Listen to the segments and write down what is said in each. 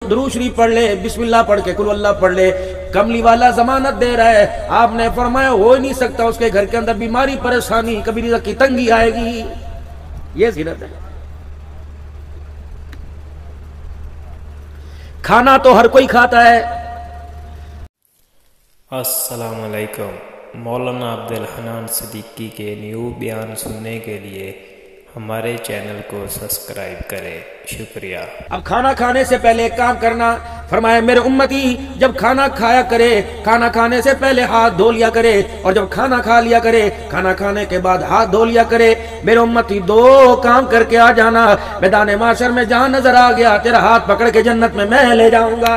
درود شریف پڑھ لے، بسم اللہ پڑھ کے قل اللہ پڑھ لے، کملی والا ضمانت دے رہا ہے، آپ نے فرمایا ہو ہی نہیں سکتا اس کے گھر کے اندر بیماری پریشانی کبھی رزق کی تنگی آئے گی. یہ زینت ہے. کھانا تو ہر کوئی کھاتا ہے. السلام علیکم. مولانا عبد الحنان صدیقی کے نیو بیان سننے کے لیے ہمارے چینل کو سبسکرائب کریں. شکریہ. اب کھانا کھانے سے پہلے ایک کام کرنا، فرمایا میرے امتی جب کھانا کھایا کرے، کھانا کھانے سے پہلے ہاتھ دھو لیا کرے، اور جب کھانا کھا لیا کرے، کھانا کھانے کے بعد ہاتھ دھو لیا کرے. میرے امتی دو کام کر کے آ جانا، میدان محشر میں جہاں نظر آ گیا تیرا ہاتھ پکڑ کے جنت میں لے جاؤں گا.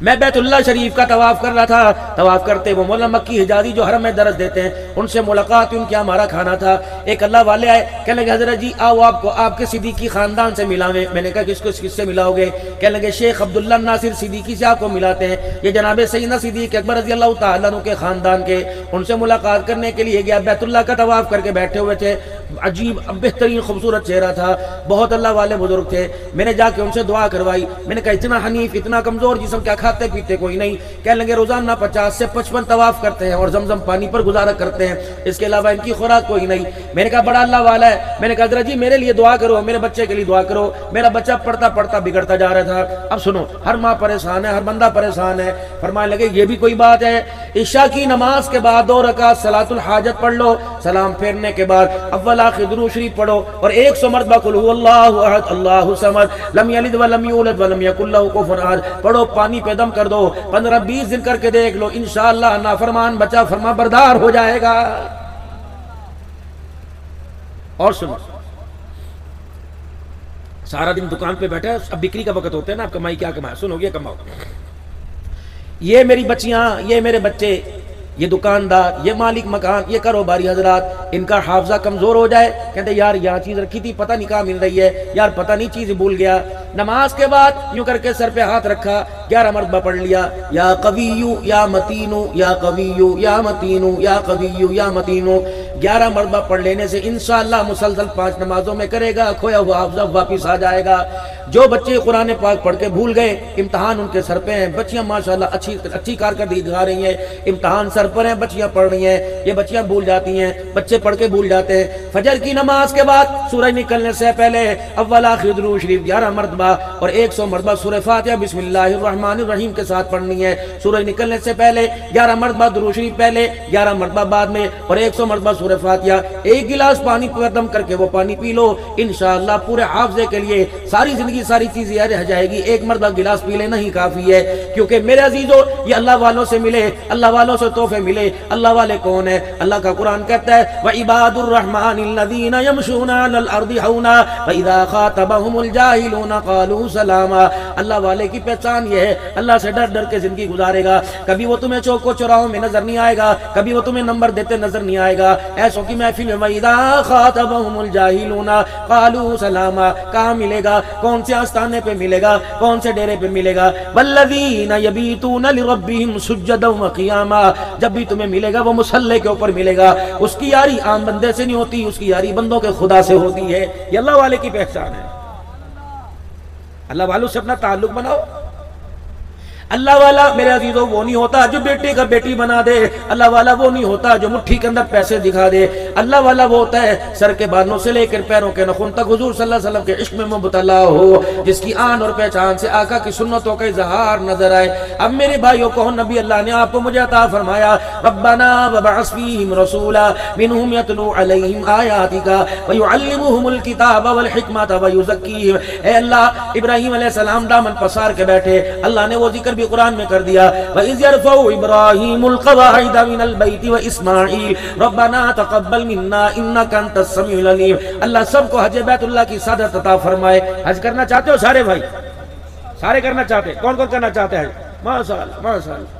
میں بیت اللہ شریف کا طواف کر رہا تھا، طواف کرتے وہ مولانا مکی حجازی جو حرم میں درس دیتے ہیں ان سے ملاقات، ان کے ہمارا کھانا تھا. ایک اللہ والے آئے، کہنے لگے حضرت جی آؤ آپ کو آپ کے صدیقی خاندان سے ملاویں. میں نے کہا کس سے ملاؤ گے؟ کہنے لگے شیخ عبداللہ ناصر صدیقی سے آپ کو ملاتے ہیں، یہ جناب سیدنا صدیق اکبر رضی اللہ تعالیٰ عنہ کے خاندان کے. ان سے ملاقات کرنے کے لیے گیا، بیت اللہ کا طواف کر کے بیٹھے ہوئے تھے، عجیب بہترین خوبصورت چہرہ تھا، بہت اللہ والے بزرگ تھے. میں نے جا کے ان سے دعا کروائی. میں نے کہا اتنا حنیف اتنا کمزور جسم، کیا کھاتے پیتے کوئی نہیں؟ کہنے لگے روزانہ 50 سے 55 طواف کرتے ہیں اور زمزم پانی پر گزارا کرتے ہیں، اس کے علاوہ ان کی خوراک کوئی نہیں. میں نے کہا بڑا اللہ والا ہے. میں نے کہا حضرت جی میرے لیے دعا کرو، میرے بچے کے لیے دعا کرو، میرا بچہ پڑھتا پڑھتا بگڑتا جا رہا تھا. اب سنو، ہر ماں پریشان ہے، ہر بندہ پریشان ہے. فرمانے لگے یہ بھی کوئی بات ہے؟ عشاء کی نماز کے بعد 2 رکعت صلاۃ الحاجت پڑھ لو، سلام پھیرنے کے بعد اول آخر درود شریف پڑھو اور 100 مرتبہ قل هو اللہ احد اللہ الصمد لم یلد ولم یولد ولم یکن لہ کفوا احد پڑھو. پانی پہ دم کر دو، 15-20 دن کر کے دیکھ لو، انشاءاللہ نافرمان بچہ فرما بردار ہو جائے گا. اور سنو، سارا دن دکان پہ بیٹھا ہے، اب بکری کا وقت ہوتا ہے نا، اب کمائی کیا کمایا؟ سنو یہ کماؤ. یہ میری بچیاں، یہ میرے بچے، یہ دکاندار، یہ مالک مکان، یہ کاروباری حضرات، ان کا حافظہ کمزور ہو جائے، کہتے یار یہاں چیز رکھی تھی پتہ نہیں کہاں مل رہی ہے، یار پتہ نہیں چیز بھول گیا. نماز کے بعد یوں کر کے سر پہ ہاتھ رکھا، 11 مرتبہ پڑھ لیا، یا قویو یا متینو یا قویو یا متینو یا قویو یا متینو. 11 مرتبہ پڑھ لینے سے انشاءاللہ مسلسل 5 نمازوں میں کرے گا، کھویا ہوا حافظہ واپس آ جائے گا. جو بچے قرآن پاک پڑھ کے بھول گئے، امتحان ان کے سر پہ ہیں، بچیاں ماشاءاللہ اچھی کارکردگی دکھا رہی ہیں، امتحان سر پر ہیں، بچیاں پڑھ رہی ہیں، یہ بچیاں بھول جاتی ہیں، بچے پڑھ کے بھول جاتے ہیں. فجر کی نماز کے بعد سورج نکلنے سے پہلے اول آخر درود شریف 11 مرتبہ اور 100 مرتبہ سورہ فاتحہ بسم اللہ الرحمن الرحیم کے ساتھ پڑھنی ہے. سورج نکلنے سے پہلے 11 مرتبہ درود شریف پہلے، 11 مرتبہ بعد میں اور 100 مرتبہ سورہ فاتحہ. 1 گلاس پانی پر دم کر کے وہ پانی پی لو، انشاءاللہ پورے حافظے کے لیے ساری زندگی ساری چیزیں یاد رہ جائے گی. 1 مرتبہ گلاس پی لینا ہی کافی ہے، کیونکہ میرے عزیزو یہ اللہ والوں سے ملے، اللہ والوں سے تحفے ملے. اللہ والے کون ہے؟ اللہ کا قرآن کہتا ہے وَعِبَادُ الرَّحْمَنِ الَّذِينَ يَمْشُونَ عَلَى الْأَرْضِ هَوْنًا وَإِذَا خَاطَبَهُمُ الْجَاهِلُونَ قَالُوا سَلَامًا. اللہ والے کی پہچان یہ ہے، اللہ سے ڈر ڈر کے زندگی گزارے گا. کبھی وہ تمہیں چوکو چوراہوں میں نظر نہیں آئے گا، کبھی وہ تمہیں نمبر دیتے نظر نہیں آئے گا. ایسوں کی محفل میں وَإِذَا خَاطَبَهُمُ الْجَاهِلُونَ قَالُوا سَلَامًا. کہاں ملے گا؟ کون سے آستانے پہ ملے گا؟ کون سے ڈیرے پہ ملے گا؟ وَالَّذِينَ يَبِيتُونَ لِرَبِّهِمْ سُجَّدًا وَقِيَامًا. جب بھی تمہیں ملے گا وہ مصلی کے اوپر ملے گا. اس کی یاری عام بندے سے نہیں ہوتی، اس کی یاری بندوں کے خدا سے ہوتی ہے. یہ اللہ والے کی پہچان ہے. اللہ والوں سے اپنا تعلق بناؤ. اللہ والا میرے عزیزوں وہ نہیں ہوتا جو بیٹے کا بیٹی بنا دے. اللہ والا وہ نہیں ہوتا جو مٹھی کے اندر پیسے دکھا دے. اللہ والا وہ ہوتا ہے سر کے بالوں سے لے کر پیروں کے نخون تک حضور صلی اللہ علیہ وسلم کے عشق میں مبتلا ہو، جس کی آن اور پہچان سے آقا کی سنتوں کا اظہار نظر آئے. اب میرے بھائیوں کو نبی اللہ نے آپ کو مجھے عطا فرمایا ربنا وبعث فیہم رسولا منہم یتلو علیہم آیاتک ویعلمہم الکتاب والحکمت ویزکیہم. اے اللہ، ابراہیم علیہ السلام دامن پسار کے بیٹھے، اللہ نے وہ ذکر بھی قرآن میں کر دیا وَإِذْ يَرْفَعُ إِبْرَاهِيمُ الْقَوَاعِدَ مِنَ الْبَيْتِ وَإِسْمَاعِيلُ رَبَّنَا تَقَبَّلْ مِنَّا إِنَّكَ أَنْتَ السَّمِيعُ الْعَلِيمُ. اللہ سب کو حج بیت اللہ کی سعادت عطا فرمائے. حج کرنا چاہتے ہو سارے بھائی؟ سارے کرنا چاہتے ہیں؟ کون کون کرنا چاہتے ہیں؟ ماشاءاللہ ماشاءاللہ.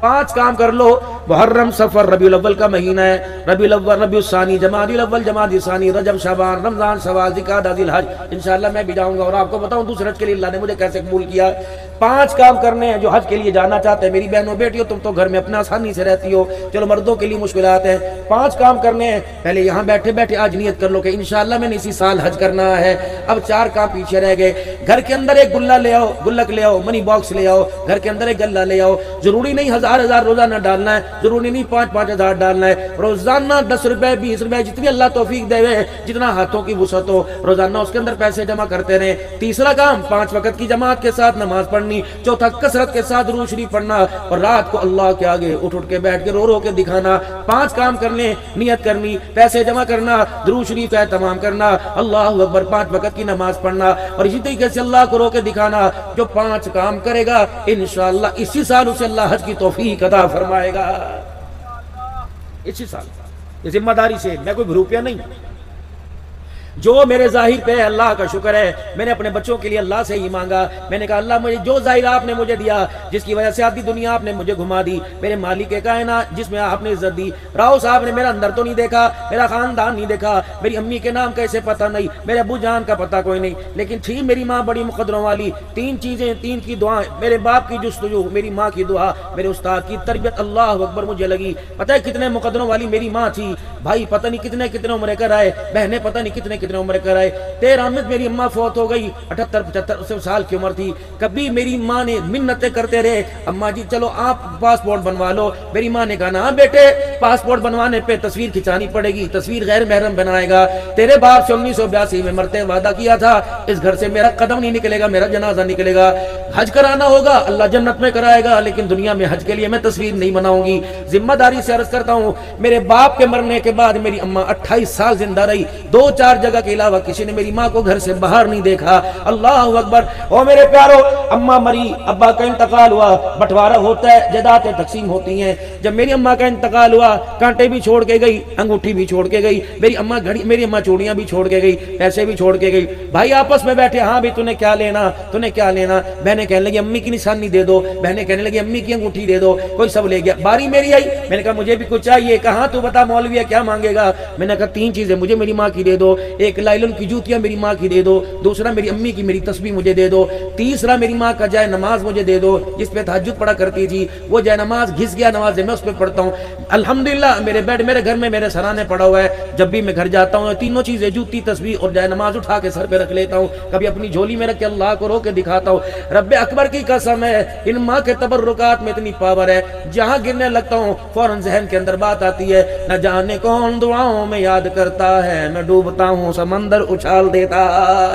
5 کام کر لو محرم سفر ربیع الاول کا مہینہ ہے، ربیع الاول ربیع الثانی جمادی الاول جمادی ثانی رجب شعبان رمضان شوال ذوالقعدہ ذی الحج، انشاءاللہ میں بھی جاؤں گا اور آپ کو بتاؤں دوسرے حج کے لیے اللہ نے مجھے کیسے قبول کیا۔ 5 کام کرنے ہیں جو حج کے لیے جانا چاہتے ہیں، میری بہنوں بیٹیوں تم تو گھر میں اپنا آسانی سے رہتی ہو، چلو مردوں کے لیے مشکلات ہیں، 5 کام کرنے ہیں۔ پہلے یہاں بیٹھے بیٹھے آج نیت کر لو کہ انشاءاللہ میں نے اسی سال حج کرنا ہے۔ اب 4 کام پیچھے رہ گئے۔ گھر کے اندر ایک گلہ لے آؤ، گلک لے آؤ، منی باکس لے آؤ، گھر کے اندر ایک گلہ لے آؤ۔ ضروری نہیں 1000 روزانہ ڈالنا ہے، ضروری نہیں 5 ہزار ڈالنا ہے، روزانہ 10 روپے 20 روپے جتنی اللہ توفیق دے ہوئے، جتنا ہاتھوں کی وسعت ہو، روزانہ اس کے اندر پیسے جمع کرتے رہیں۔ تیسرا کام 5 وقت کی جماعت کے ساتھ نماز پڑھنی۔ چوتھا کثرت کے ساتھ درود شریف پڑھنا اور رات کو اللہ کے آگے اٹھ کے بیٹھ کے رو رو کے دکھانا۔ 5 کام کرنے، نیت کرنی، پیسے جمع کرنا، درود شریف کا اہتمام کرنا، اللہ اکبر، 5 وقت کی نماز پڑھنا اور اسی طریقے سے اللہ کو رو کے دکھانا۔ جو 5 کام کرے گا انشاءاللہ اسی سال اسے اللہ حج کی توفیق عطا فرمائے گا، اسی سال۔ یہ ذمہ داری سے، میں کوئی روپیہ نہیں، جو میرے ظاہر پہ ہے اللہ کا شکر ہے۔ میں نے اپنے بچوں کے لیے اللہ سے ہی مانگا، میں نے کہا اللہ مجھے جو ظاہر آپ نے مجھے دیا، جس کی وجہ سے آدھی دنیا آپ نے مجھے گھما دی، میرے مالک کائنات جس میں آپ نے عزت دی، راؤ صاحب نے میرا اندر تو نہیں دیکھا، میرا خاندان نہیں دیکھا، میری امی کے نام کیسے پتہ نہیں، میرے ابو جان کا پتہ کوئی نہیں، لیکن تھی میری ماں بڑی مقدروں والی۔ 3 چیزیں، 3 کی دعائیں، میرے باپ کی جستجو، میری ماں کی دعا، میرے استاد کی تربیت، اللہ اکبر مجھے لگی۔ پتہ ہے کتنے مقدروں والی میری ماں تھی، بھائی پتہ نہیں کتنے کتنے عمرے کر آئے، بہنیں پتہ نہیں کتنے کتنے عمرے کر آئے۔ 13 میں میری اماں فوت ہو گئی، 78-75 سال کی عمر تھی۔ کبھی میری ماں نے منتیں کرتے رہے، اماں جی چلو آپ پاسپورٹ بنوا لو۔ میری ماں نے کہا نا بیٹے پاسپورٹ بنوانے پہ تصویر کھچانی پڑے گی، تصویر غیر محرم بنائے گا، تیرے باپ سے 1982 میں مرتے وعدہ کیا تھا اس گھر سے میرا قدم نہیں نکلے گا، میرا جنازہ نکلے گا، حج کرانا ہوگا اللہ جنت میں کرائے گا، لیکن دنیا میں حج کے لیے میں تصویر نہیں بناؤں گی۔ ذمہ داری سے عرض کرتا ہوں، میرے باپ کے مرنے کے بعد میری اماں 28 سال زندہ رہی، 2-4 جگہ کے علاوہ کسی نے میری ماں کو گھر سے باہر نہیں دیکھا۔ اللہ اکبر۔ او میرے پیارو، اماں مری، ابا کا انتقال ہوا، بٹوارہ ہوتا ہے، جائیدادیں تقسیم ہوتی ہیں۔ جب میری اماں کا انتقال ہوا، کانٹے بھی چھوڑ کے گئی، انگوٹھی بھی چھوڑ کے گئی، میری اماں چوڑیاں بھی چھوڑ کے گئی، پیسے بھی چھوڑ کے گئی۔ بھائی آپس میں بیٹھے، ہاں بھی تو نے کیا لینا، تو نے کیا لینا؟ بہنیں کہنے لگی امی کی نشانی دے دو، بہنیں کہنے لگی امی کی انگوٹھی دے دو، کوئی سب لے گیا۔ باری میری آئی، میں نے کہا مجھے بھی کچھ چاہیے۔ کہاں تو بتا مولوی ہے کیا مانگے گا؟ میں نے کہا 3 چیزیں مجھے میری ماں کی دے دو، ایک لائلن کی جوتیاں میری ماں کی دے دو، دوسرا میری امی کی میری تسبیح مجھے دے دو، تیسرا میری ماں کا جائے نماز مجھے دے دو جس پہ تہجد پڑھا کرتی تھی، وہ جائے نماز گھس گیا نماز میں اس پہ پڑھتا ہوں۔ الحمدللہ میرے بیڈ میرے گھر میں میرے سرانے پڑا ہوا ہے، جب بھی میں گھر جاتا ہوں 3 چیزیں جوتی تسبیح اور جائے نماز اٹھا کے سر پہ رکھ لیتا ہوں، کبھی اپنی جھولی میں رکھ کے اللہ کو رو کے دکھاتا ہوں۔ رب اکبر کی قسم ہے ان ماں کے تبرکات میں اتنی پاور ہے، جہاں گرنے لگتا ہوں فوراً ذہن کے اندر بات آتی ہے، نہ جانے کون دعاؤں میں یاد کرتا ہے، میں ڈوبتا ہوں سمندر اچھال دیتا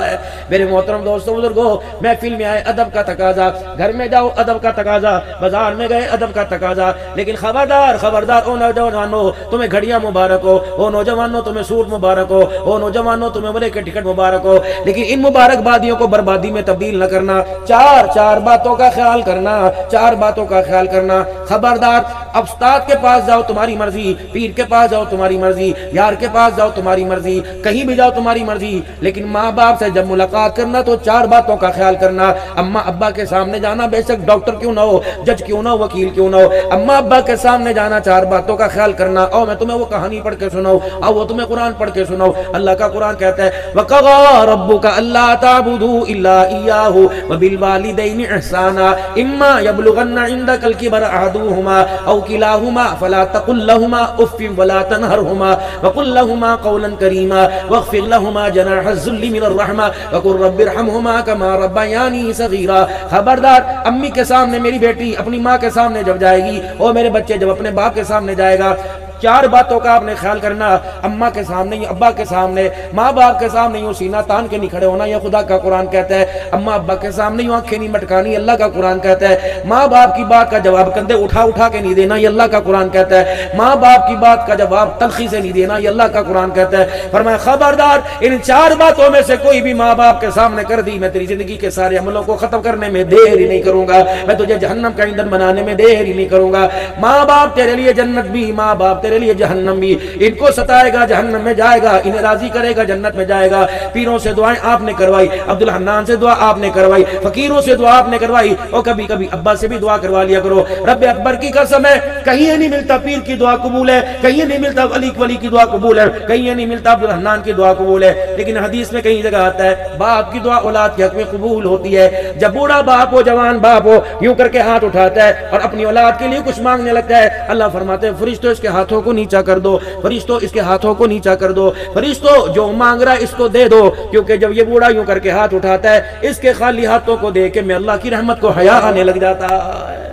ہے۔ میرے محترم دوستوں بزرگوں، محفل میں آئے ادب کا تقاضا، گھر میں جاؤ ادب کا تقاضا، بازار میں گئے ادب کا تقاضا، لیکن خبردار خبردار او نوجوانوں تمہیں گھڑیاں مبارک ہو، او نوجوانوں تمہیں سوٹ مبارک ہو، او نوجوانوں تمہیں عمرے کے ٹکٹ مبارک ہو، لیکن ان مبارک بادیوں کو بربادی میں تبدیل نہ کرنا۔ 4 باتوں کا خیال کرنا، 4 باتوں کا خیال کرنا۔ خبردار، اب استاد کے پاس جاؤ تمہاری مرضی، پیر کے پاس جاؤ تمہاری مرضی، یار کے پاس جاؤ تمہاری مرضی، کہیں بھی جاؤ تمہاری مرضی، لیکن ماں باپ سے جب ملاقات کرنا تو 4 باتوں کا خیال کرنا۔ اماں ابا کے سامنے جانا، بے شک ڈاکٹر کیوں نہ ہو، جج کیوں نہ ہو، وکیل کیوں نہ ہو، اماں ابا کے سامنے جانا 4 باتوں کا خیال کرنا۔ اور میں تمہیں وہ کہانی پڑھ کے سناؤں، اور وہ تمہیں قرآن پڑھ کے سناؤں۔ اللہ کا قرآن کہتا ہے وَقَضَىٰ رَبُّكَ أَلَّا تَعْبُدُوا إِلَّا إِيَّاهُ وَبِالْوَالِدَيْنِ إِحْسَانًا إِمَّا يَبْلُغَنَّ عِندَكَ الْكِبَرَ أَحَدُهُمَا أَوْ كِلَاهُمَا فَلَا تَقُل لَّهُمَا أُفٍّ وَلَا تَنْهَرْهُمَا وَقُل لَّهُمَا قَوْلًا كَرِيمًا وَاخْفِضْ لَهُمَا جَنَاحَ الذُّلِّ مِنَ الرَّحْمَةِ وَقُل رَّبِّ ارْحَمْهُمَا كَمَا رَبَّيَانِي صَغِيرًا۔ خبردار، امی کے سامنے میری بیٹی اپنی ماں کے سامنے جب جائے گی، اور میرے بچے جب اپنے باپ کے سامنے جائے گا، 4 باتوں کا آپ نے خیال کرنا۔ اماں کے سامنے، ابا کے سامنے، ماں باپ کے سامنے یوں سینہ تان کے نہیں کھڑے ہونا، یہ خدا کا قرآن کہتا ہے۔ اماں ابا کے سامنے یوں آنکھیں نہیں مٹکانی، اللہ کا قرآن کہتا ہے۔ ماں باپ کی بات کا جواب کندھے اٹھا اٹھا کے نہیں دینا، یہ اللہ کا قرآن کہتا ہے۔ ماں باپ کی بات کا جواب تلخی سے نہیں دینا، یہ اللہ کا قرآن کہتا ہے۔ فرمایا خبردار، ان 4 باتوں میں سے کوئی بھی ماں باپ کے سامنے کر دی، میں تیری زندگی کے سارے عملوں کو ختم کرنے میں دیر ہی نہیں کروں گا، میں تجھے جہنم کا ایندھن بنانے میں دیر ہی نہیں کروں گا۔ ماں باپ تیرے لیے جنت بھی، ماں باپ تیرے لیے جہنم بھی، ان کو ستائے گا جہنم میں جائے گا، انہیں راضی کرے گا جنت میں جائے گا۔ پیروں سے دعائیں آپ نے کروائی، عبد الحنان سے دعا آپ نے کروائی, فقیروں سے دعا آپ نے کروائی, اور کبھی کبھی ابا سے بھی دعا کروا لیا کرو. رب اکبر کی قسم ہے, کہیں یہ نہیں ملتا پیر کی دعا قبول ہے, کہیں نہیں ملتا ولی کی دعا قبول ہے, کہیں یہ نہیں ملتا عبد الرحمن کی دعا قبول ہے, لیکن حدیث میں کہیں جگہ آتا ہے باپ کی دعا اولاد کے حق میں قبول ہوتی ہے. جب بوڑھا باپ ہو, جوان باپ ہو, یوں کر کے ہاتھ اٹھاتا ہے اور اپنی اولاد کے لیے کچھ مانگنے لگتا ہے, اللہ فرماتے ہیں فرشتوں اس کے ہاتھوں کو نیچا کر دو, فرشتوں اس کے ہاتھوں کو نیچا کر دو, فرشتوں جو مانگ رہا ہے اس کو دے دو, کیونکہ جب یہ بوڑھا یوں کر کے ہاتھ اٹھاتا ہے اس کے خالی ہاتھوں کو دیکھ کے میں اللہ کی رحمت کو حیا آنے لگ جاتا ہے.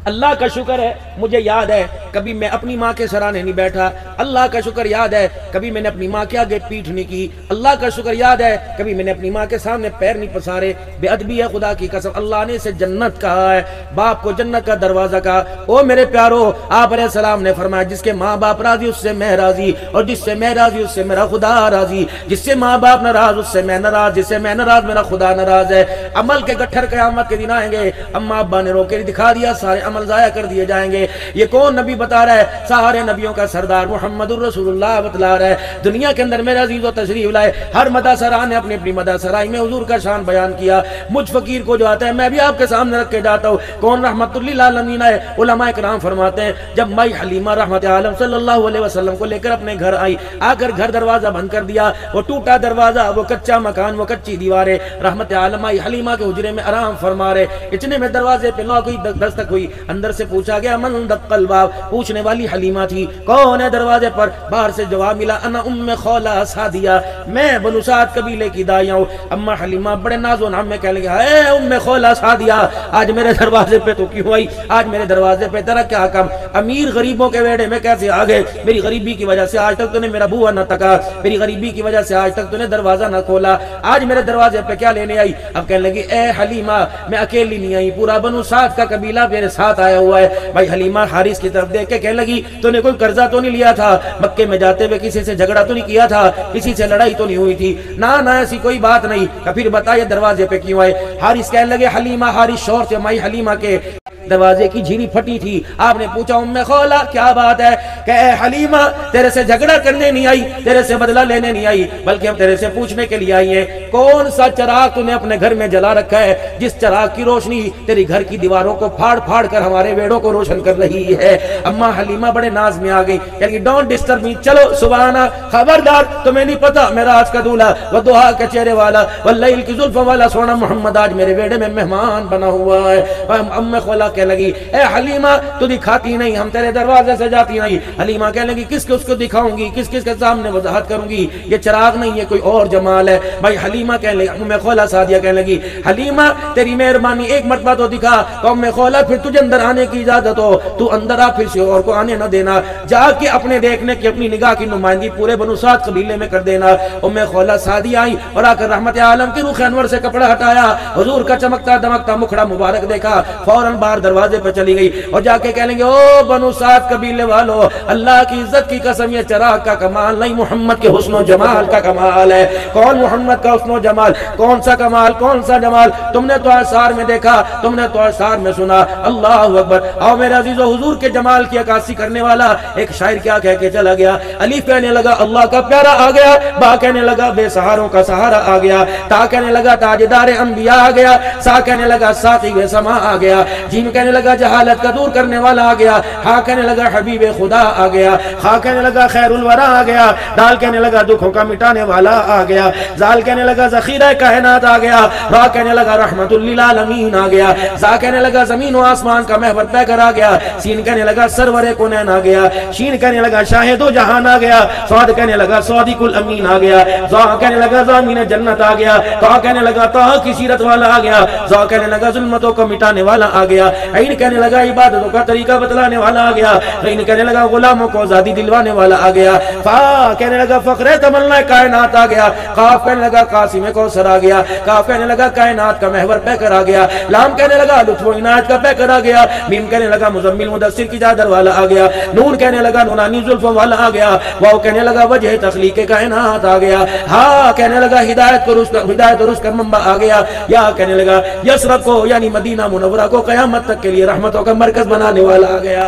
اللہ کا شکر ہے, مجھے یاد ہے کبھی میں اپنی ماں کے سرانے نہیں بیٹھا, اللہ کا شکر یاد ہے کبھی میں نے اپنی ماں کے آگے پیٹھ نہیں کی, اللہ کا شکر یاد ہے کبھی میں نے اپنی ماں کے سامنے پیر نہیں پسارے. بے ادبی ہے خدا کی قسم, اللہ نے اسے جنت کہا ہے, باپ کو جنت کا دروازہ کہا. او میرے پیارو, آپ علیہ السلام نے فرمایا جس کے ماں باپ راضی اس سے میں راضی, اور جس سے میں راضی اس سے میرا خدا راضی. جس سے ماں باپ ناراض اس سے میں ناراض, جس سے میں ناراض میرا خدا ناراض ہے. عمل کے گٹھر قیامت کے دن آئیں گے, اما ابا نے رو کے دکھا دیا, سارے عمل ضائع کر دیے جائیں گے. یہ کون نبی بتا رہا ہے؟ سارے نبیوں کا سردار محمد الرسول اللہ بتلا رہا ہے. دنیا کے اندر میرے عزیز و تشریف لائے, ہر مدثرہ نے اپنی اپنی مدثرائی میں حضور کا شان بیان کیا. مجھ فقیر کو جو آتا ہے میں بھی آپ کے سامنے رکھ کے جاتا ہوں. کون رحمت للعالمین ہے؟ علماء کرام فرماتے ہیں جب مائی حلیمہ رحمت عالم صلی اللہ علیہ وسلم کو لے کر اپنے گھر آئی, آ کر گھر دروازہ بند کر دیا, وہ ٹوٹا دروازہ, وہ کچا مکان, وہ کچی دیواریں, رحمت عالم مائی حلیمہ کے حجرے میں آرام فرما رہے. اتنے میں دروازے پہ نوک ہوئی, دستک ہوئی, اندر سے پوچھا گیا من دق الباب, پوچھنے والی حلیمہ تھی کون ہے دروازے پر. باہر سے جواب ملا انا ام خولہ سعدیہ, میں بنو سعد قبیلے کی داعیہ ہوں. اما حلیمہ بڑے ناز و نام میں کہنے لگا اے ام خولہ سعدیہ, آج میرے دروازے پہ تو کیوں آئی, آج میرے دروازے پہ تیرا کیا کم, امیر غریبوں کے ویڑے میں کیسے آ گئے, میری غریبی کی وجہ سے آج تک تو نے میرا بوا نہ تکا, میری غریبی کی وجہ سے آج تک تو نے دروازہ نہ کھولا, آج میرے دروازے پہ کیا لینے آئی. اب کہنے لگی اے حلیمہ میں اکیلی نہیں آئی, پورا بنو سعد کا قبیلہ میرے ساتھ آیا ہوا ہے. بھائی حلیمہ حارث کی طرف دیکھ کے کہنے لگی تو نے کوئی قرضہ تو نہیں لیا تھا, مکے میں جاتے ہوئے کسی سے جھگڑا تو نہیں کیا تھا, کسی سے لڑائی تو نہیں ہوئی تھی؟ نہ ایسی کوئی بات نہیں. پھر بتا یہ دروازے پہ کیوں آئے؟ حارث کہنے لگے حلیمہ, حارث شور سے مائی حلیمہ کے دروازے کی جھیری پھٹی تھی. آپ نے پوچھا ام خولہ کیا بات ہے؟ کہ اے حلیمہ تیرے سے جھگڑا کرنے نہیں آئی, تیرے سے بدلہ لینے نہیں آئی, بلکہ ہم تیرے سے پوچھنے کے لیے آئی ہیں کون سا چراغ تو نے اپنے گھر میں جلا رکھا ہے جس چراغ کی روشنی تیری گھر کی دیواروں کو پھاڑ پھاڑ کر ہمارے ویڑوں کو روشن کر رہی ہے. اما حلیمہ بڑے ناز میں آ گئی, یعنی ڈونٹ ڈسٹرب می, چلو سبحانہ, خبردار تمہیں نہیں پتا میرا آج کا دولہا و دعا کے چہرے والا واللیل کی زلف والا سونا محمد آج میرے ویڑے میں مہمان بنا ہوا ہے. ام خولہ کہنے لگی اے حلیمہ تو دکھاتی نہیں, ہم تیرے دروازے سے جاتی نہیں. حلیمہ کہنے لگی کس کو دکھاؤں گی, کس کے سامنے وضاحت کروں گی, یہ چراغ نہیں یہ کوئی اور جمال ہے. بھائی حلیمہ کہنے لگی, ام خولہ سعدیہ کہنے لگی حلیمہ تیری مہربانی ایک مرتبہ تو دکھا. تو ام خولہ پھر تجھے اندر آنے کی اجازت ہو تو اندر آ, پھر سے اور کو آنے نہ دینا, جا کے اپنے دیکھنے کی اپنی نگاہ کی نمائندگی پورے بنو سعد قبیلے میں کر دینا. ام خولہ سعدیہ آئی اور آ کر رحمت عالم کی رخ انور سے کپڑا ہٹایا, حضور کا چمکتا دمکتا مکھڑا مبارک دیکھا, فوراً باہر دروازے پہ چلی گئی اور جا کے کہنے گے او بنو سعد قبیلے والو, اللہ کی عزت کی قسم یہ چراغ کا کمال نہیں, محمد کے حسن و جمال کا کمال ہے. کون محمد کا حسن و جمال, کون سا کمال, کون سا جمال تم نے تو اثار میں دیکھا, تم نے تو اثار میں سنا. اللہ اکبر. اور میرے عزیز و حضور کے جمال کی عکاسی کرنے والا ایک شاعر کیا کہہ کے چلا گیا, الف کہنے لگا اللہ کا پیارا آ گیا, با کہنے لگا بے سہاروں کا سہارا آ گیا, تا کہنے لگا تاجدار انبیاء آ گیا, سا کہنے لگا ساتھی و سما آ گیا, جیم کہنے لگا جہالت کا دور کرنے والا آ گیا, ہا کہنے لگا حبیب خدا آ گیا, خا کہنے لگا خیر الورا آ گیا, دال کہنے لگا دکھوں کا مٹانے والا آ گیا, زال کہنے لگا ذخیرہ کائنات آ گیا, را کہنے لگا رحمت للعالمین آ گیا, زا کہنے لگا زمین و آسمان کا محور طے کر آ گیا, سین کہنے لگا سرور کونین آ گیا, شین کہنے لگا شاہد و جہان آ گیا, صاد کہنے لگا صادق الامین آ گیا, زا کہنے لگا زامین جنت آ گیا, تا کہنے لگا طه کی سیرت والا آ گیا, زا کہنے لگا ظلمتوں کو مٹانے والا آ گیا, عین کہنے لگا عبادتوں کا طریقہ بتلانے والا آ گیا, عین کہنے لگا غلاموں کو آزادی دلوانے والا آ گیا, فا کہنے لگا فخر تمنا کائنات آ گیا, قاف کہنے لگا قاسم کوثر آ گیا, کاف کہنے لگا کائنات کا محور پیکر آ گیا, لام کہنے لگا لطف و عنایت کا پیکر آ گیا, میم کہنے لگا مزمل مدثر کی چادر والا آ گیا, نون کہنے لگا نورانی زلفوں والا آ گیا, واو کہنے لگا وجہ تخلیق کائنات آ گیا, ہا کہنے لگا ہدایت اور رزق کا منبع آ گیا, یا کہنے لگا یثرب کو یعنی مدینہ منورہ کو قیامت تک کے لیے رحمتوں کا مرکز بنانے والا آ گیا.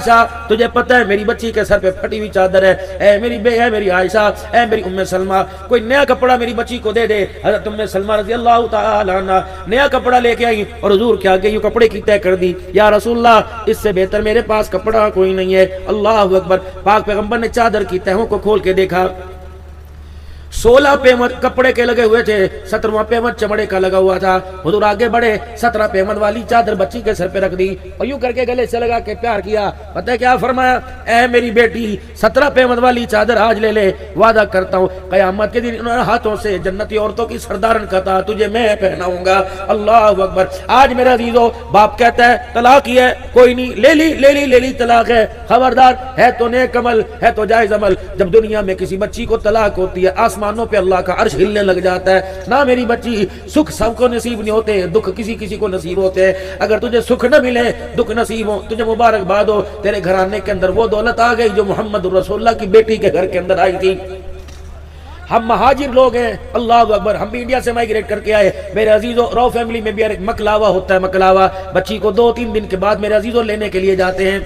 عائشہ تجھے پتہ ہے میری بچی کے سر پہ پھٹی ہوئی چادر ہے، اے میری عائشہ، اے میری ام سلمہ، کوئی نیا کپڑا میری بچی کو دے دے۔ حضرت ام سلمہ رضی اللہ تعالی عنہ نیا کپڑا لے کے آئی اور حضور کے آگے یہ کپڑے کی طے کر دی، یا رسول اللہ اس سے بہتر میرے پاس کپڑا کوئی نہیں ہے۔ اللہ اکبر، پاک پیغمبر نے چادر کی تہوں کو کھول کے دیکھا، 16 پیمد کپڑے کے لگے ہوئے تھے، 17واں پیمد چمڑے کا لگا ہوا تھا۔ حضور آگے بڑھے، 17 پیمد والی چادر بچی کے سر پہ رکھ دی اور یوں کر کے گلے سے لگا کے پیار کیا۔ پتہ ہے کیا فرمایا؟ اے میری بیٹی 17 پیمد والی چادر آج لے لے، وعدہ کرتا ہوں قیامت کے دن انہوں نے ہاتھوں سے جنتی عورتوں کی سردارن کہتا تجھے میں پہناؤں گا۔ اللہ اکبر۔ آج میرا عزیزو باپ کہتا ہے طلاق ہی ہے، کوئی نہیں، لے لی طلاق ہے، خبردار، ہے تو نیک عمل، ہے تو جائز عمل۔ جب دنیا میں کسی بچی کو طلاق ہوتی ہے آسمانوں پہ اللہ کا عرش ہلنے لگ جاتا ہے۔ نہ میری بچی، سکھ سب کو نصیب نہیں ہوتے، دکھ کسی کو نصیب ہوتے ہیں۔ اگر تجھے سکھ نہ ملے، دکھ نصیب ہو، تجھے مبارکباد ہو، تیرے گھرانے کے اندر وہ دولت آ گئی جو محمد رسول اللہ کی بیٹی کے گھر کے اندر آئی تھی۔ ہم مہاجر لوگ ہیں، اللہ اکبر، ہم بھی انڈیا سے مائگریٹ کر کے آئے۔ میرے عزیزو رو فیملی میں بھی ایک مکلاوا ہوتا ہے، مکلاوا بچی کو 2-3 دن کے بعد میرے عزیزو لینے کے لیے جاتے ہیں۔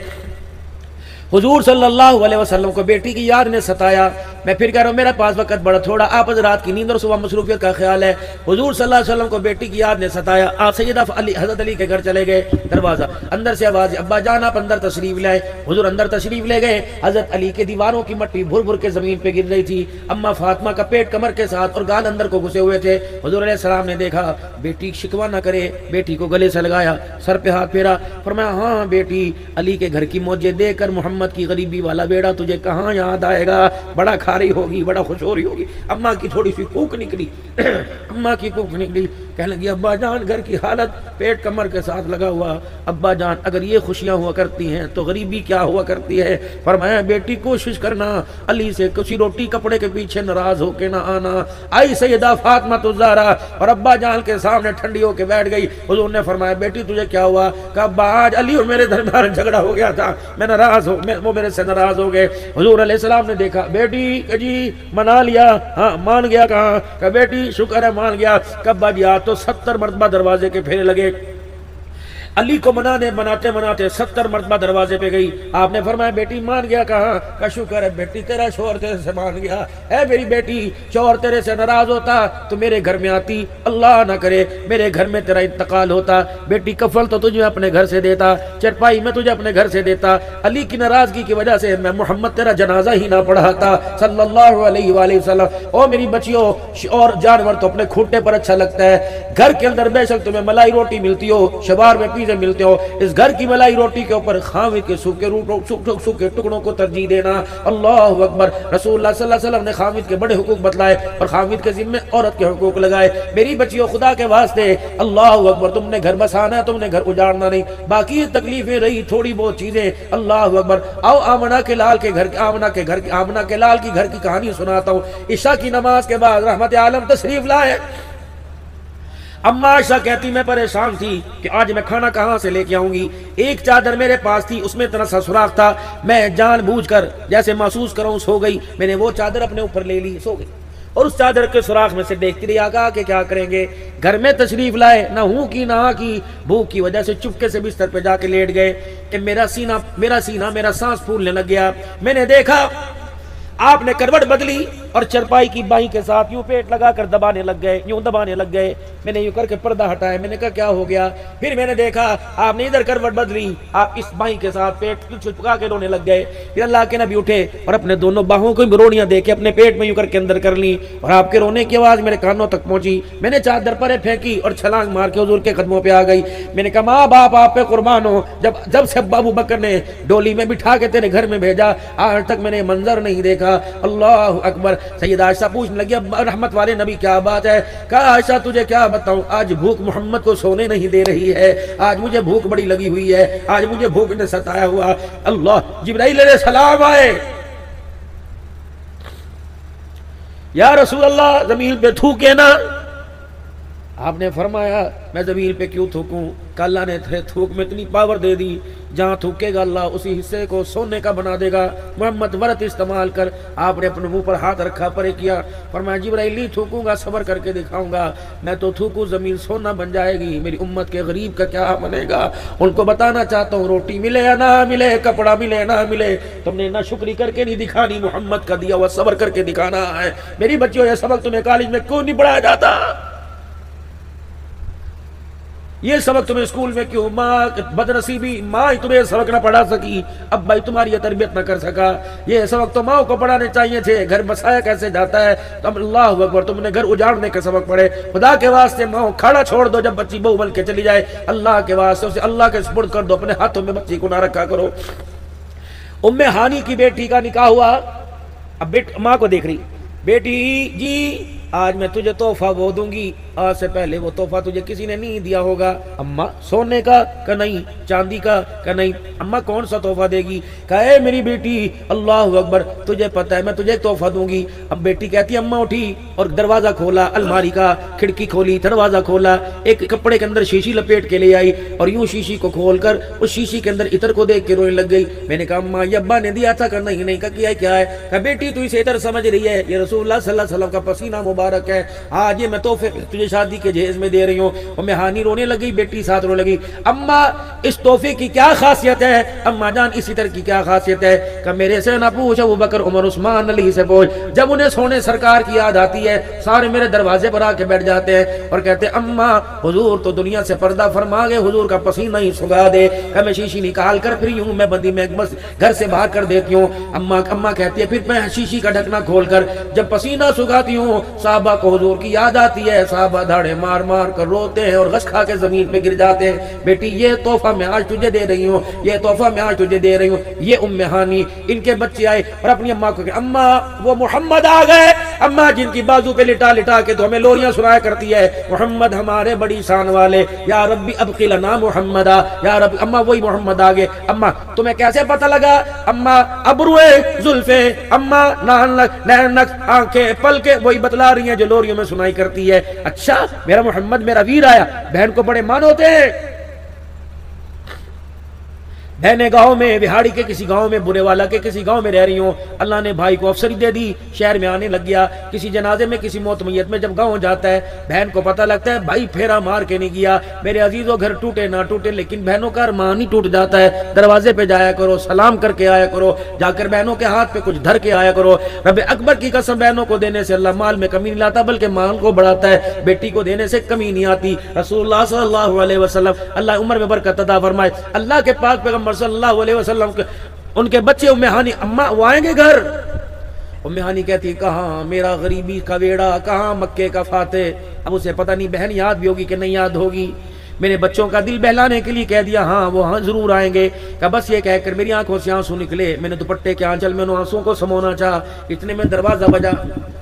حضور صلی اللہ علیہ وسلم کو بیٹی کی یاد نے ستایا۔ میں پھر کہہ رہا ہوں میرا پاس وقت بڑا تھوڑا، آپ رات کی نیند اور صبح مصروفیت کا خیال ہے۔ حضور صلی اللہ علیہ وسلم کو بیٹی کی یاد نے ستایا۔ آپ سیدہ حضرت علی کے گھر چلے گئے، دروازہ اندر سے آواز، ابا جان آپ اندر تشریف لائے۔ حضور اندر تشریف لے گئے، حضرت علی کے دیواروں کی مٹی بھر بھر کے زمین پہ گر رہی تھی۔ اما فاطمہ کا پیٹ کمر کے ساتھ اور گال اندر کو گھسے ہوئے تھے۔ حضور علیہ السلام نے دیکھا بیٹی شکوہ نہ کرے، بیٹی کو گلے سے لگایا، سر پہ ہاتھ پھیرا، فرمایا ہاں بیٹی، علی کے گھر کی موجے دے کر محمد کی غریبی والا بیڑا تجھے کہاں یاد آئے گا، بڑا کھاری ہوگی، بڑا خوش ہو رہی ہوگی۔ اماں کی تھوڑی سی پھونک نکلی، اماں کی پھونک نکلی، کہنے لگی ابا جان گھر کی حالت، پیٹ کمر کے ساتھ لگا ہوا، ابا جان اگر یہ خوشیاں ہوا کرتی ہیں تو غریبی کیا ہوا کرتی ہے۔ فرمایا بیٹی کوشش کرنا علی سے کسی روٹی کپڑے کے پیچھے ناراض ہو کے نہ آنا۔ آئی سیدہ فاطمہ الزہرا اور ابا جان کے سامنے ٹھنڈی ہو کے بیٹھ گئی۔ حضور نے فرمایا بیٹی تجھے کیا ہوا؟ کہا ابا آج علی اور میرے درمیان جھگڑا ہو گیا تھا، میں ناراض ہو، وہ میرے سے ناراض ہو گئے۔ حضور علیہ السلام نے دیکھا بیٹی جی منا لیا، ہاں مان گیا، کہاں؟ کہ بیٹی شکر ہے مان گیا۔ کب دیا تو 70 مرتبہ دروازے کے پھیرے لگے۔ علی کو مناتے 70 مرتبہ دروازے پہ گئی۔ آپ نے فرمایا بیٹی مان گیا، کہاں؟ کا شکر ہے بیٹی تیرا شوہر تیرے سے مان گیا۔ اے میری بیٹی شوہر تیرے سے ناراض ہوتا تو میرے گھر میں آتی، اللہ نہ کرے میرے گھر میں تیرا انتقال ہوتا، بیٹی کفل تو تجھے اپنے گھر سے دیتا، چرپائی میں تجھے اپنے گھر سے دیتا، علی کی ناراضگی کی وجہ سے میں محمد تیرا جنازہ ہی نہ پڑھاتا صلی اللہ علیہ وآلہ وسلم۔ او میری بچیوں، اور جانور تو اپنے کھوٹے پر اچھا لگتا ہے، گھر کے اندر بے شک تمہیں ملائی روٹی ملتی ہو، شبار میں پیزے ملتے ہو، اس گھر کی ملائی روٹی کے اوپر خامد کے سوکھے ٹکڑوں کو ترجیح دینا۔ اللہ اکبر۔ رسول اللہ صلی اللہ علیہ وسلم نے خامد کے بڑے حقوق بتلائے اور خامد کے ذمہ عورت کے حقوق لگائے۔ میری بچیوں خدا کے واسطے اللہ اکبر، تم نے گھر بسانا ہے، تم نے گھر اجاڑنا نہیں، باقی تکلیفیں رہی تھوڑی بہت چیزیں، اللہ اکبر۔ آؤ آمنہ کے لال کے گھر آمنہ کے لال کی گھر کی کہانی سناتا ہوں۔ عشاء کی نماز کے بعد رحمت عالم تشریف لائے۔ اما عائشہ کہتی میں پریشان تھی کہ آج میں کھانا کہاں سے لے کے آؤں گی۔ ایک چادر میرے پاس تھی، اس میں اتنا سا سوراخ تھا، میں جان بوجھ کر جیسے محسوس کروں سو گئی، میں نے وہ چادر اپنے اوپر لے لی، سو گئی، اور اس چادر کے سوراخ میں سے دیکھتی رہی آقا کہ کیا کریں گے۔ گھر میں تشریف لائے، نہ ہوں کی نہ کی، بھوک کی وجہ سے چپکے سے بستر پہ جا کے لیٹ گئے کہ میرا سینہ میرا سانس پھولنے لگ گیا۔ میں نے دیکھا آپ نے کروٹ بدلی اور چرپائی کی بائیں کے ساتھ یوں پیٹ لگا کر دبانے لگ گئے۔ میں نے یوں کر کے پردہ ہٹایا، میں نے کہا کیا ہو گیا؟ پھر میں نے دیکھا آپ نے ادھر کروٹ بدلی، آپ اس بائیں کے ساتھ پیٹ چھپکا کے رونے لگ گئے۔ پھر اللہ کے نبی اٹھے اور اپنے دونوں باہوں کو روڑیاں دے کے اپنے پیٹ میں یوں کر کے اندر کر لی، اور آپ کے رونے کی آواز میرے کانوں تک پہنچی۔ میں نے چادر پرے پھینکی اور چھلانگ مار کے حضور کے قدموں پہ آ گئی۔ میں نے کہا ماں باپ آپ پہ قربان ہو، جب سے ابو بکر نے ڈولی میں بٹھا کے تیرے گھر میں بھیجا آج تک میں نے منظر نہیں دیکھا۔ اللہ اکبر۔ سیدہ عائشہ پوچھنے لگی رحمت والے نبی کیا بات ہے؟ کہا عائشہ تجھے کیا بتاؤں، آج بھوک محمد کو سونے نہیں دے رہی ہے، آج مجھے بھوک بڑی لگی ہوئی ہے، آج مجھے بھوک نے ستایا ہوا۔ اللہ، جبرائیل علیہ السلام آئے، یا رسول اللہ زمین پہ تھوکے نا۔ آپ نے فرمایا میں زمین پہ کیوں تھوکوں؟ کہ اللہ نے تھوک میں اتنی پاور دے دی، جہاں تھوکے گا اللہ اسی حصے کو سونے کا بنا دے گا، محمد ورت استعمال کر۔ آپ نے اپنے منہ پر ہاتھ رکھا، پرے کیا، فرمایا جبرائیل نہیں تھوکوں گا، صبر کر کے دکھاؤں گا، میں تو تھوکوں زمین سونا بن جائے گی، میری امت کے غریب کا کیا بنے گا؟ ان کو بتانا چاہتا ہوں روٹی ملے یا نہ ملے، کپڑا ملے یا نہ ملے، تم نے نہ شکری کر کے نہیں دکھانی، محمد کا دیا ہوا صبر کر کے دکھانا ہے۔ میری بچیوں یہ سبق تمہیں کالج میں کیوں نہیں پڑھایا جاتا؟ یہ سبق تمہیں اسکول میں کیوں؟ ماں بدنصیبی، ماں ہی تمہیں سبق نہ پڑھا سکی، اب بھائی تمہاری یہ تربیت نہ کر سکا۔ یہ سبق تو ماں کو پڑھانے چاہیے تھے، گھر بسایا کیسے جاتا ہے، تم اللہ اکبر تم نے گھر اجاڑنے کا سبق پڑھے۔ خدا کے واسطے ماں کھاڑا چھوڑ دو، جب بچی بہو بن کے چلی جائے اللہ کے واسطے اسے اللہ کے سپرد کر دو، اپنے ہاتھوں میں بچی کو نہ رکھا کرو۔ ام ہانی کی بیٹی کا نکاح ہوا، اب ماں کو دیکھ رہی، بیٹی جی آج میں تجھے تحفہ وہ دوں گی، آج سے پہلے وہ تحفہ تجھے کسی نے نہیں دیا ہوگا۔ اماں سونے کا کہ نہیں، چاندی کا کہ نہیں؟ اماں کون سا تحفہ دے گی؟ کہے میری بیٹی اللہ اکبر تجھے پتہ ہے میں تجھے ایک تحفہ دوں گی۔ اب بیٹی کہتی اماں اٹھی اور دروازہ کھولا، الماری کا کھڑکی کھولی، دروازہ کھولا، ایک کپڑے کے اندر شیشی لپیٹ کے لے آئی اور یوں شیشی کو کھول کر اس شیشی کے اندر عطر کو دیکھ کے رونے لگ گئی۔ میں نے کہا اماں یہ ابا نے دیا تھا کہ نہیں؟ نہیں کہا کیا ہے؟ کہا بیٹی تو اسے عطر سمجھ رہی ہے، یہ رسول اللہ صلی اللہ علیہ وسلم کا پسینہ مبارک ہے، آج یہ میں تحفے تجھے شادی کے جہیز میں دے رہی ہوں۔ ام ہانی رونے لگی، بیٹی ساتھ رونے لگی۔ اماں اس تحفے کی کیا خاصیت ہے؟ اماں جان اس عطر کی کیا خاصیت ہے؟ کہ میرے سے نہ پوچھ، ابو بکر عمر عثمان علی سے پوچھ۔ جب انہیں سونے سرکار کی یاد آتی ہے سارے میرے دروازے پر آ کے بیٹھ جاتے ہیں اور کہتے ہیں اماں حضور تو دنیا سے پردہ فرما گئے، حضور کا پسینہ ہی سکھا دے۔ کہ میں شیشی نکال کر پھر یوں میں بندی میں گھر سے باہر کر دیتی ہوں۔ اماں کہتی ہے پھر میں شیشی کا ڈھکنا کھول کر جب پسینہ سکھاتی ہوں صحابہ کو حضور کی یاد آتی ہے، صحابہ دھاڑے مار مار کر روتے ہیں اور غش کھا کے زمین پہ گر جاتے ہیں۔ بیٹی یہ تحفہ میں آج تجھے دے رہی ہوں، یہ تحفہ میں آج تجھے دے رہی ہوں۔ یہ ام ہانی ان کے بچے آئے اور اپنی اماں کو کہ اماں وہ محمد آ گئے، اماں جن کی بازو پہ لٹا لٹا کے تو ہمیں لوریاں سنایا کرتی ہے، محمد ہمارے بڑی شان والے، یا ربی ابقی لنا محمدا، یا رب۔ اماں وہی محمد آ گئے۔ اماں تمہیں کیسے پتہ لگا؟ اماں ابروئے زلفے، اماں نین نقش آنکھیں پلکیں وہی بتلا رہی ہیں جو لوریوں میں سنائی کرتی ہے۔ اچھا میرا محمد میرا ویر آیا، بہن کو بڑے مان ہوتے ہیں۔ بہنیں گاؤں میں بہاڑی کے کسی گاؤں میں، برے والا کے کسی گاؤں میں رہ رہی ہوں، اللہ نے بھائی کو افسری دے دی، شہر میں آنے لگ گیا، کسی جنازے میں کسی موت میت میں جب گاؤں جاتا ہے بہن کو پتہ لگتا ہے بھائی پھیرا مار کے نہیں گیا۔ میرے عزیزوں گھر ٹوٹے نہ ٹوٹے لیکن بہنوں کا ارمان ہی ٹوٹ جاتا ہے۔ دروازے پہ جایا کرو، سلام کر کے آیا کرو، جا کر بہنوں کے ہاتھ پہ کچھ دھر کے آیا کرو۔ رب اکبر کی قسم بہنوں کو دینے سے اللہ مال میں کمی نہیں لاتا بلکہ مال کو بڑھاتا ہے، بیٹی کو دینے سے کمی نہیں آتی۔ رسول اللہ صلی اللہ علیہ وسلم اللہ عمر میں برکت عطا فرمائے، اللہ کے پاک پیغمبر صلی اللہ علیہ وسلم ان کے بچے ام ہانی اماں وہ آئیں گے گھر؟ ام ہانی کہتی کہاں میرا غریبی کا ویڑا، کہاں مکے کا فاتح۔ اب اسے پتہ نہیں بہن یاد بھی ہوگی کہ نہیں یاد ہوگی۔ میرے بچوں کا دل بہلانے کے لیے کہہ دیا ہاں وہ ہاں ضرور آئیں گے۔ کہ بس یہ کہہ کر میری آنکھوں سے آنسو نکلے، میں نے دوپٹے کے آنچل میں ان آنسوں کو سمونا چاہا، اتنے میں دروازہ بجا۔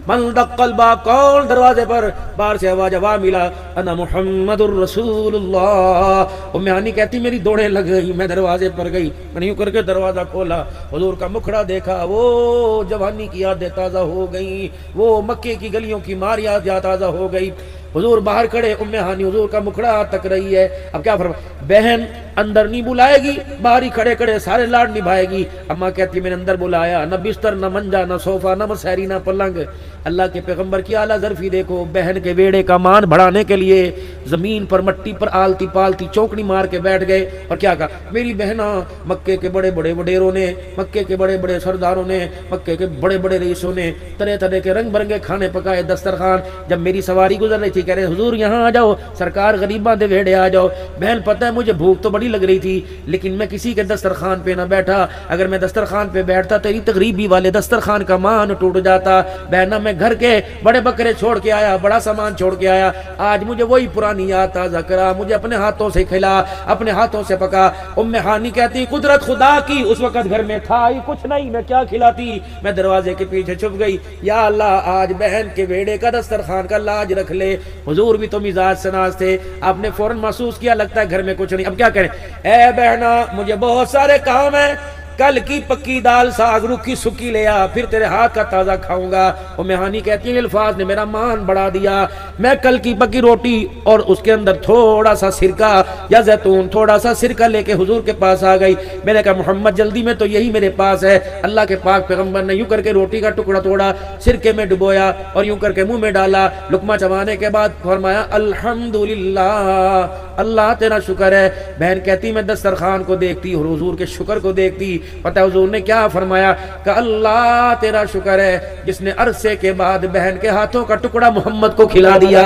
من دق الباب، کون دروازے پر؟ باہر سے آواز ملا، انا محمد الرسول اللہ۔ ام ہانی کہتی میری دوڑیں لگ گئی، میں دروازے پر گئی، میں نے یوں کر کے دروازہ کھولا، حضور کا مکھڑا دیکھا، وہ جوانی کی یادیں تازہ ہو گئی، وہ مکے کی گلیوں کی مار یاد تازہ ہو گئی۔ حضور باہر کھڑے، ام ہانی حضور کا مکھڑا تک رہی ہے۔ اب کیا فرما، بہن اندر نہیں بلائے گی، باہر ہی کھڑے کھڑے سارے لاڈ نبھائے گی۔ اماں کہتی میں نے اندر بلایا، نہ بستر نہ منجا نہ صوفہ نہ مسہری نہ پلنگ۔ اللہ کے پیغمبر کی اعلیٰ ظرفی دیکھو، بہن کے ویڑے کا مان بڑھانے کے لیے زمین پر مٹی پر آلتی پالتی چونکڑی مار کے بیٹھ گئے اور کیا کہا، میری بہنا مکے کے بڑے بڑے وڈیروں نے، مکے کے بڑے بڑے سرداروں نے، مکے کے بڑے بڑے رئیسوں نے طرح طرح کے رنگ برنگے کھانے پکائے، دسترخوان۔ جب میری سواری گزر رہی تھی کہہ رہے حضور یہاں آ جاؤ، سرکار غریباں دے ویڑے آ جاؤ۔ بہن پتہ ہے مجھے بھوک تو بڑی لگ رہی تھی لیکن میں کسی کے دسترخوان پہ نہ بیٹھا، اگر میں دسترخوان پہ بیٹھتا تیری تغریبی والے دسترخوان کا مان ٹوٹ جاتا۔ بہنا میں گھر کے بڑے بکرے چھوڑ کے آیا، بڑا سامان چھوڑ کے آیا، آج مجھے وہی پرانی یاد تازہ کرا، مجھے اپنے ہاتھوں سے کھلا، اپنے ہاتھوں سے پکا۔ ام ہانی کہتی قدرت خدا کی، اس وقت گھر میں تھا ہی کچھ نہیں، میں کیا کھلاتی؟ میں دروازے کے پیچھے چھپ گئی، یا اللہ آج بہن کے بیڑے کا دسترخوان کا لاج رکھ لے۔ حضور بھی تو مزاج سناز تھے، آپ نے فوراً محسوس کیا لگتا ہے گھر میں کچھ نہیں، اب کیا کریں؟ اے بہنا مجھے بہت سارے کام ہیں، کل کی پکی دال ساگ روکھی سکی لے آ، پھر تیرے ہاتھ کا تازہ کھاؤں گا۔ وہ مہانی کہتی ہیں الفاظ نے میرا مان بڑھا دیا، میں کل کی پکی روٹی اور اس کے اندر تھوڑا سا سرکہ یا زیتون تھوڑا سا سرکہ لے کے حضور کے پاس آ گئی۔ میں نے کہا محمد جلدی میں تو یہی میرے پاس ہے۔ اللہ کے پاک پیغمبر نے یوں کر کے روٹی کا ٹکڑا توڑا، سرکے میں ڈبویا اور یوں کر کے منہ میں ڈالا، لقمہ چبانے کے بعد فرمایا الحمدللہ، اللہ تیرا شکر ہے۔ بہن کہتی میں دسترخوان کو دیکھتی اور حضور کے شکر کو دیکھتی، پتہ ہے حضور نے کیا فرمایا کہ اللہ تیرا شکر ہے جس نے عرصے کے بعد بہن کے ہاتھوں کا ٹکڑا محمد کو کھلا دیا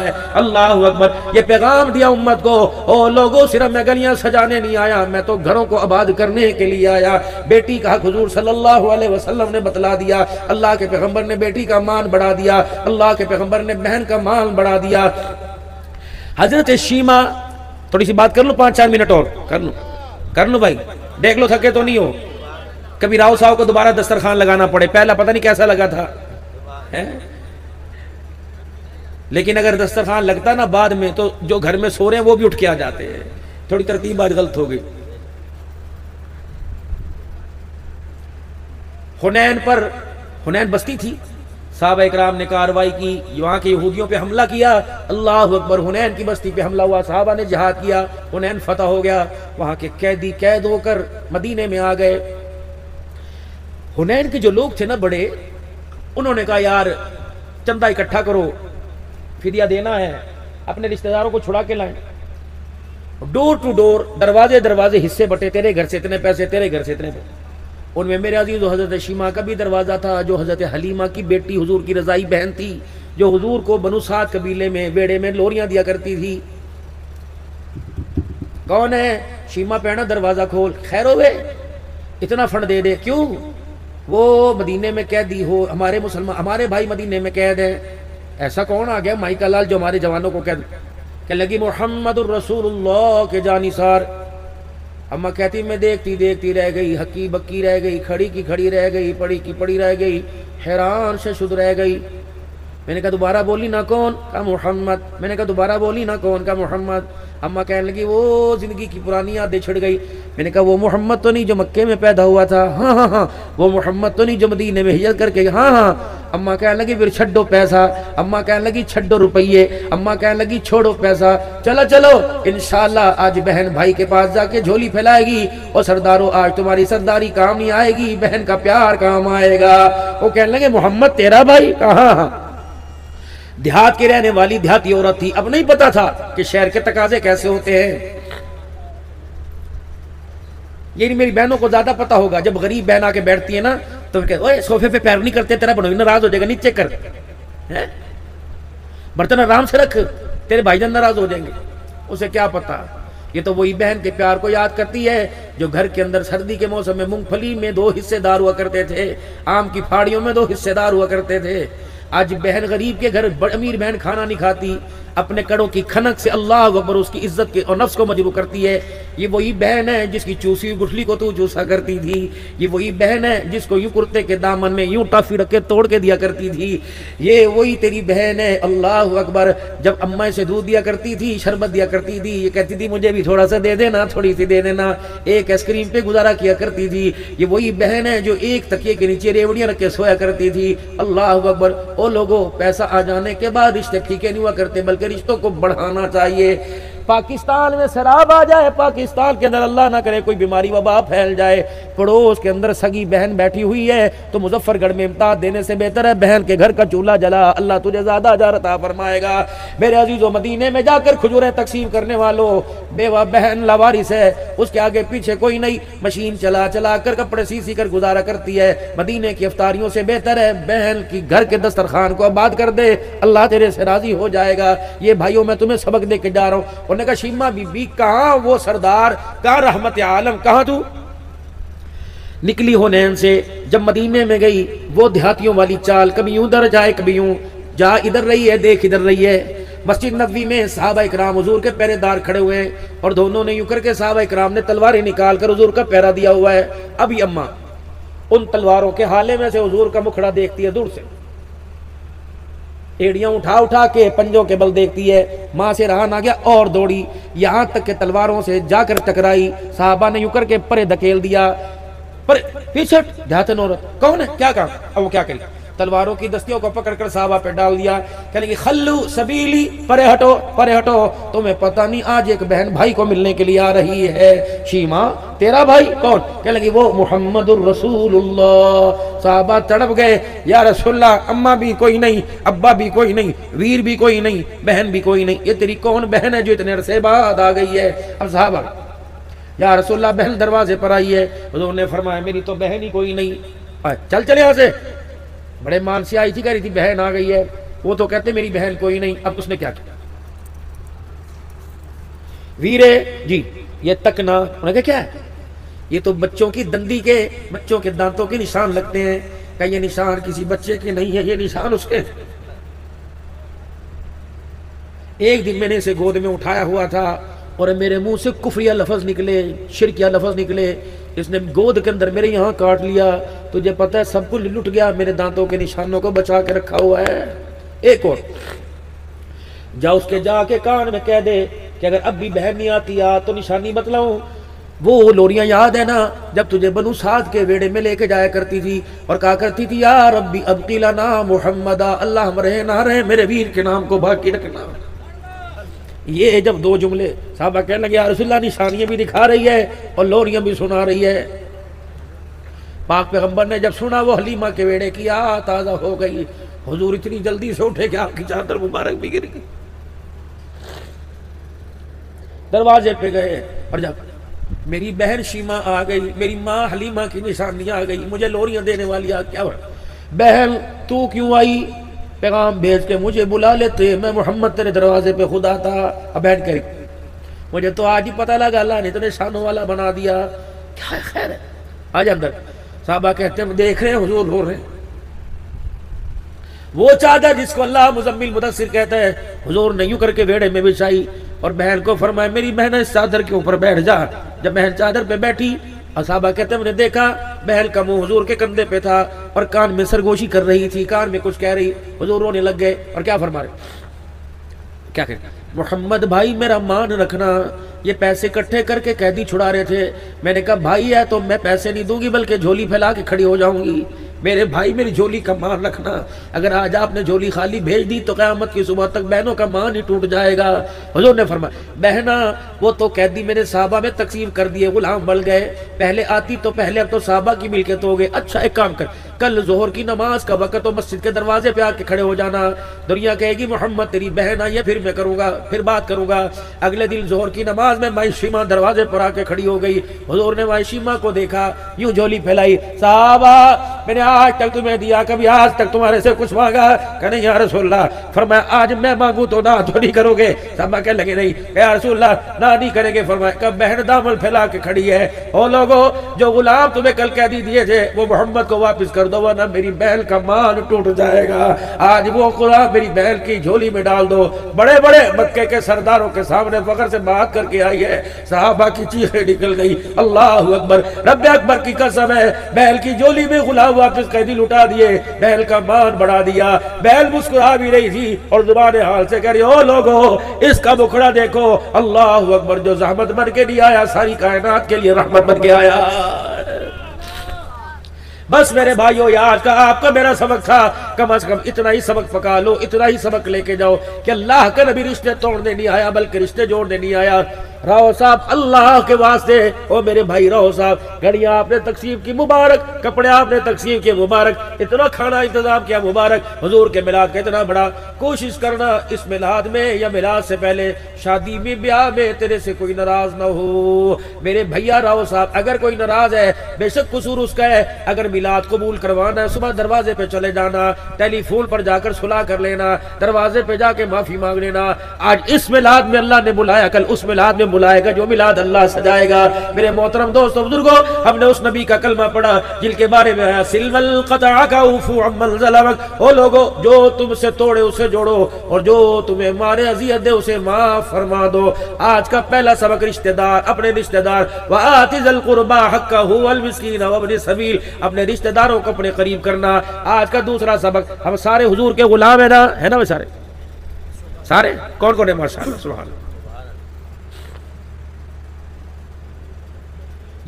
ہے۔ اللہ اکبر، یہ پیغام دیا امت کو، او لوگوں صرف میں گلیاں سجانے نہیں آیا، میں تو گھروں کو آباد کرنے کے لیے آیا۔ بیٹی کا حق حضور صلی اللہ علیہ وسلم نے بتلا دیا، اللہ کے پیغمبر نے بیٹی کا مان بڑھا دیا، اللہ کے پیغمبر نے بہن کا مان بڑھا دیا۔ حضرت شیمہ، تھوڑی سی بات کر لوں 5-4 منٹ اور کر لوں بھائی، دیکھ لو تھکے تو نہیں ہو۔ کبھی راؤ صاحب کو دوبارہ دسترخوان لگانا پڑے، پہلا پتہ نہیں کیسا لگا تھا، لیکن اگر دسترخوان لگتا نا بعد میں تو جو گھر میں سو رہے ہیں وہ بھی اٹھ کے آ جاتے ہیں۔ تھوڑی ترتیب آج غلط ہو گئی۔ حنین بستی تھی، صحابہ اکرام نے کاروائی کی، وہاں کے یہودیوں پہ حملہ کیا، اللہ اکبر، حنین کی بستی پہ حملہ ہوا، صحابہ نے جہاد کیا، حنین فتح ہو گیا، وہاں کے قیدی قید ہو کر مدینے میں آ گئے۔ حنین کے جو لوگ تھے نا بڑے، انہوں نے کہا یار چندہ اکٹھا کرو، فدیہ دینا ہے، اپنے رشتہ داروں کو چھڑا کے لائیں۔ ڈور ٹو ڈور، دروازے دروازے حصے بٹے، تیرے گھر سے اتنے پیسے، تیرے گھر سے اتنے پیسے۔ ان میں میرے عزیز و حضرت شیمہ کا بھی دروازہ تھا، جو حضرت حلیمہ کی بیٹی حضور کی رضائی بہن تھی، جو حضور کو بنو سعد قبیلے میں بیڑے میں لوریاں دیا کرتی تھی۔ کون ہے؟ شیمہ پہنا دروازہ کھول، خیر ہوئے اتنا فنڈ دے دے۔ کیوں؟ وہ مدینے میں قیدی ہو، ہمارے بھائی مدینے میں قید ہے۔ ایسا کون آ گیا مائکا لال جو ہمارے جوانوں کو قید کہ لگی محمد الرسول اللہ کے جانثار۔ اماں کہتی میں دیکھتی رہ گئی، ہکی بکی رہ گئی، کھڑی کی کھڑی رہ گئی، پڑی کی پڑی رہ گئی، حیران سے شد رہ گئی۔ میں نے کہا دوبارہ بولی نہ کون؟ کہا محمد۔ میں نے کہا دوبارہ بولی نہ کون؟ کہا محمد۔ اماں کہنے لگی وہ زندگی کی پرانی یادیں چھڑ گئی۔ میں نے کہا وہ محمد تو نہیں جو مکے میں پیدا ہوا تھا؟ ہاں۔ وہ محمد تو نہیں جو مدینے میں ہجرت کر کے؟ ہاں۔ اماں کہنے لگی پھر چھڈو پیسہ، اماں کہنے لگی چھڈو روپیے، اماں کہنے لگی چھوڑو پیسہ، چلو انشاءاللہ آج بہن بھائی کے پاس جا کے جھولی پھیلائے گی، اور سرداروں آج تمہاری سرداری کام نہیں آئے گی، بہن کا پیار کام آئے گا۔ وہ کہنے لگے محمد تیرا بھائی؟ ہاں۔ دیہات کی رہنے والی دیہاتی عورت تھی، اب نہیں پتا تھا کہ شہر کے تقاضے کیسے ہوتے ہیں۔ یہ میری بہنوں کو زیادہ پتا ہوگا، جب غریب بہن آ کے بیٹھتی ہے نا تو کہتے اوے صوفے پہ پیر نہیں کرتے، تیرا بنوئی ناراض ہو جائے گا، نیچے کر، برتن آرام سے رکھ، تیرے بھائی جان ناراض ہو جائیں گے۔ اسے کیا پتا، یہ تو وہی بہن کے پیار کو یاد کرتی ہے جو گھر کے اندر سردی کے موسم میں مونگ پھلی میں 2 حصے دار ہوا کرتے تھے، آم کی پھاڑیوں میں 2 حصے دار ہوا کرتے تھے۔ آج بہن غریب کے گھر امیر بہن کھانا نہیں کھاتی، اپنے کڑوں کی کھنک سے اللہ اکبر اس کی عزت کے اور نفس کو مجروح کرتی ہے۔ یہ وہی بہن ہے جس کی چوسی ہوئی گٹھلی کو تو چوسا کرتی تھی، یہ وہی بہن ہے جس کو یوں کرتے کے دامن میں یوں ٹافی رکھ کے توڑ کے دیا کرتی تھی، یہ وہی تیری بہن ہے۔ اللہ اکبر، جب اماں سے دودھ دیا کرتی تھی، شربت دیا کرتی تھی، یہ کہتی تھی مجھے بھی تھوڑا سا دے دینا، تھوڑی سی دے دینا، ایک آئس کریم پہ گزارا کیا کرتی تھی۔ یہ وہی بہن ہے جو ایک تکیے کے نیچے ریوڑیاں رکھ کے سویا کرتی تھی۔ اللہ اکبر، او لوگوں پیسہ آ جانے کے بعد رشتے پھیکے نہیں ہوا کرتے، بلکہ رشتوں کو بڑھانا چاہیے۔ پاکستان میں سراب آ جائے، پاکستان کے اندر اللہ نہ کرے کوئی بیماری وبا پھیل جائے، پڑوس کے اندر سگی بہن بیٹھی ہوئی ہے تو مظفر گڑھ میں امداد دینے سے بہتر ہے بہن کے گھر کا چولہا جلا، اللہ تجھے زیادہ اجر عطا فرمائے گا۔ میرے عزیزو، مدینے میں جا کر کھجوریں تقسیم کرنے والوں، بیوہ بہن لاوارث ہے، اس کے آگے پیچھے کوئی نہیں، مشین چلا چلا کر کپڑے سی کر گزارا کرتی ہے۔ مدینے کی افطاریوں سے بہتر ہے بہن کی گھر کے دسترخوان کو آباد کر دے، اللہ تیرے سے راضی ہو جائے گا۔ یہ بھائیوں میں تمہیں سبق دے کے جا رہا ہوں۔ انہوں نے کہا شیمہ بی بی کہاں وہ سردار، کہاں رحمت عالم، کہاں تو؟ نکلی حنین سے جب مدینے میں گئی، وہ دیہاتیوں والی چال، کبھی یوں در جائے کبھی یوں جا، ادھر رہی ہے دیکھ ادھر رہی ہے۔ مسجد نبوی میں صحابہ اکرام حضور کے پہرے دار کھڑے ہوئے ہیں، اور دونوں نے یوں کر کے صحابہ اکرام نے تلواریں نکال کر حضور کا پہرا دیا ہوا ہے۔ ابھی اماں ان تلواروں کے حالے میں سے حضور کا مکھڑا دیکھتی ہے دور سے، ایڑیاں اٹھا کے پنجوں کے بل دیکھتی ہے، ماں سے رہا نہ گیا اور دوڑی، یہاں تک کہ تلواروں سے جا کر ٹکرائی۔ صحابہ نے یوں کر کے پرے دھکیل دیا، پر پیچھے دیہات نورت کون ہے کیا کام؟ اب وہ کیا کری؟ تلواروں کی دستیوں کو پکڑ کر صحابہ پہ ڈال دیا، کہنے لگے خلو سبیلی، پرے ہٹو پرے ہٹو، تمہیں پتہ نہیں آج ایک بہن بھائی کو ملنے کے لیے آ رہی ہے۔ شیما تیرا بھائی کون؟ کہنے لگے وہ محمد الرسول اللہ۔ صحابہ تڑپ گئے، یا رسول اللہ اماں بھی کوئی نہیں، ابا بھی کوئی نہیں، ویر بھی کوئی نہیں، بہن بھی کوئی نہیں، یہ تیری کون بہن ہے جو اتنے عرصے بعد آ گئی ہے؟ اب صحابہ یا رسول اللہ بہن دروازے پر آئی ہے۔ حضور نے فرمایا میری تو بہن ہی کوئی نہیں، چل چلے یہاں سے۔ بڑے مان سے آئی تھی، کہہ رہی تھی بہن آ گئی ہے، وہ تو کہتے میری بہن کوئی نہیں۔ اب اس نے کیا کیا؟ ویرے جی یہ تکنا، انہوں نے کہا کیا ہے؟ یہ تو بچوں کی دندی کے، بچوں کے دانتوں کے نشان لگتے ہیں۔ کہ یہ نشان کسی بچے کے نہیں ہے، یہ نشان اس کے۔ ایک دن میں نے اسے گود میں اٹھایا ہوا تھا اور میرے منہ سے کفریہ لفظ نکلے، شرکیہ لفظ نکلے، اس نے گود کے اندر میرے یہاں کاٹ لیا، تجھے پتہ ہے سب کچھ لٹ گیا، میرے دانتوں کے نشانوں کو بچا کے رکھا ہوا ہے۔ ایک اور جا اس کے جا کے کان میں کہہ دے کہ اگر اب بھی بہن نہیں آتی تو نشانی بتلاؤں۔ وہ لوریاں یاد ہے نا جب تجھے بنو سعد کے ویڑے میں لے کے جایا کرتی تھی اور کہا کرتی تھی یا ربی ابقی لنا محمدا، اللہ ہم رہے نہ رہے میرے ویر کے نام کو باقی رکھنا۔ یہ جب دو جملے صحابہ کہنے لگے یا رسول اللہ نشانیاں بھی دکھا رہی ہے اور لوریاں بھی سنا رہی ہے۔ پاک پیغمبر نے جب سنا وہ حلیمہ کے ویڑے کی تازہ ہو گئی۔ حضور اتنی جلدی سے اٹھے کہ آپ کی چادر مبارک بھی گر گئی۔ دروازے پہ گئے اور جب میری بہن شیما آ گئی، میری ماں حلیمہ کی نشانی آ گئی، مجھے لوریاں دینے والی آ کیا بہن تو کیوں آئی؟ پیغام بھیج کے مجھے بلا لیتے، میں محمد تیرے دروازے پہ خدا تھا۔ اب بہن کہی مجھے تو آج ہی پتہ لگا اللہ نے اتنے شانوں والا بنا دیا، کیا خیر ہے آج اندر۔ صحابہ کہتے ہیں دیکھ رہے ہیں حضور ہو رہے ہیں، وہ چادر جس کو اللہ مزمل مدثر کہتا ہے حضور نے یوں کر کے ویڑے میں بچھائی اور بہن کو فرمایا میری بہن اس چادر کے اوپر بیٹھ جا۔ جب بہن چادر پہ بیٹھی صحابہ کہتے ہیں میں نے دیکھا بہن کا منہ حضور کے کندھے پہ تھا اور کان میں سرگوشی کر رہی تھی، کان میں کچھ کہہ رہی۔ حضور رونے لگ گئے اور کیا فرما رہے؟ کیا کہتے محمد بھائی میرا مان رکھنا، یہ پیسے اکٹھے کر کے قیدی چھڑا رہے تھے۔ میں نے کہا بھائی ہے تو میں پیسے نہیں دوں گی بلکہ جھولی پھیلا کے کھڑی ہو جاؤں گی۔ میرے بھائی میری جھولی کا مان رکھنا، اگر آج آپ نے جھولی خالی بھیج دی تو قیامت کی صبح تک بہنوں کا مان ہی ٹوٹ جائے گا۔ حضور نے فرمایا بہنا وہ تو قیدی میرے صحابہ میں تقسیم کر دیے، غلام بڑھ گئے، پہلے آتی تو پہلے اب تو صحابہ کی ملکیت ہو گئے۔ اچھا ایک کام کر، کل ظہر کی نماز کا وقت تو مسجد کے دروازے پہ آ کے کھڑے ہو جانا، دنیا کہے گی محمد تیری بہن آئی ہے پھر میں کروں گا، پھر بات کروں گا۔ اگلے دن ظہر کی نماز میں مائی شیما دروازے پر آ کے کھڑی ہو گئی۔ حضور نے مائی شیما کو دیکھا، یوں جھولی پھیلائی، صحابہ میں نے آج تک تمہیں دیا، کبھی آج تک تمہارے سے کچھ مانگا کہ نہیں یا رسول اللہ؟ فرمایا آج میں مانگوں تو نہ تو نہیں کرو گے؟ صحابہ کہنے لگے نہیں یا رسول اللہ نہ نہیں کریں گے۔ فرمایا کب بہن دامن پھیلا کے کھڑی ہے، او لوگو جو غلام تمہیں کل قیدی دیے تھے وہ محمد کو واپس کر دو ورنہ میری بہن کا مان ٹوٹ جائے گا۔ آج وہ غلام میری بہن کی جھولی میں ڈال دو۔ بڑے بڑے مکے کے سرداروں کے سامنے فخر سے بات کر کے آئی ہے، صحابہ کی چیخیں نکل گئی، اللہ اکبر، رب اکبر کی قسم ہے بہن کی جھولی میں غلام واپس قیدی لٹا دیے، بہن کا مان بڑھا دیا۔ بہن مسکرا بھی رہی تھی اور زبان حال سے کہہ رہی او لوگو اس کا مکھڑا دیکھو، اللہ اکبر، جو زحمت بن کے نہیں آیا ساری کائنات کے لیے رحمت بن کے آیا۔ بس میرے بھائیو یاد کا آپ کا میرا سبق تھا، کم از کم اتنا ہی سبق پکا لو، اتنا ہی سبق لے کے جاؤ کہ اللہ کا نبی رشتے توڑنے نہیں آیا بلکہ رشتے جوڑنے نہیں آیا۔ راؤ صاحب اللہ کے واسطے، او میرے بھائی راؤ صاحب، گھڑیاں آپ نے تقسیم کی مبارک، کپڑے آپ نے تقسیم کیے مبارک، اتنا کھانا انتظام کیا مبارک، حضور کے میلاد کا اتنا بڑا، کوشش کرنا اس میلاد میں یا میلاد سے پہلے شادی میں بیاہ میں تیرے سے کوئی ناراض نہ ہو۔ میرے بھیا راؤ صاحب اگر کوئی ناراض ہے بے شک قصور اس کا ہے، اگر میلاد قبول کروانا ہے صبح دروازے پہ چلے جانا، ٹیلی فون پر جا کر صلح کر لینا، دروازے پہ جا کے معافی مانگ لینا۔ آج اس میلاد میں اللہ نے بلایا، کل اس میلاد میں بلائے گا جو میلاد اللہ سجائے گا۔ میرے محترم دوستو بزرگوں، ہم نے اس نبی کا کلمہ پڑھا جن کے بارے میں آیا سلم القطع کا عفو عمن ظلمک، او لوگو جو تم سے توڑے اسے جوڑو اور جو تمہیں مارے اذیت دے اسے معاف فرما دو۔ آج کا پہلا سبق رشتہ دار، اپنے رشتہ دار، وآت ذی القربى حقہ والمسکین وابن السبیل، اپنے رشتہ داروں کو اپنے قریب کرنا۔ آج کا دوسرا سبق، ہم سارے حضور کے غلام ہیں نا، ہے نا وہ سارے سارے کون کون ہے؟ ماشاءاللہ سبحان اللہ۔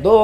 2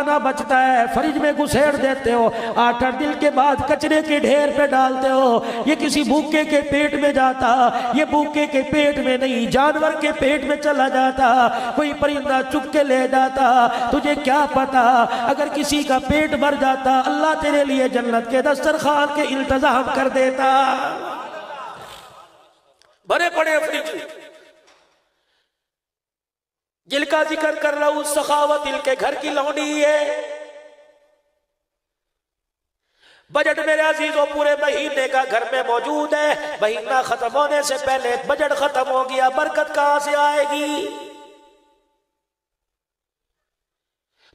کھانا بچتا ہے فریج میں گھسیڑ دیتے ہو، 8 دن کے بعد کچرے کے ڈھیر پہ ڈالتے ہو، یہ کسی بھوکے کے پیٹ میں جاتا، یہ بھوکے کے پیٹ میں نہیں جانور کے پیٹ میں چلا جاتا، کوئی پرندہ چک کے لے جاتا، تجھے کیا پتا اگر کسی کا پیٹ بھر جاتا اللہ تیرے لیے جنت کے دسترخوان کے انتظام کر دیتا۔ بڑے بڑے فریج جل کا ذکر کر رہا ہوں، سخاوت دل کے گھر کی لونڈی ہے۔ بجٹ میرے عزیزوں پورے مہینے کا گھر میں موجود ہے، مہینہ ختم ہونے سے پہلے بجٹ ختم ہو گیا، برکت کہاں سے آئے گی؟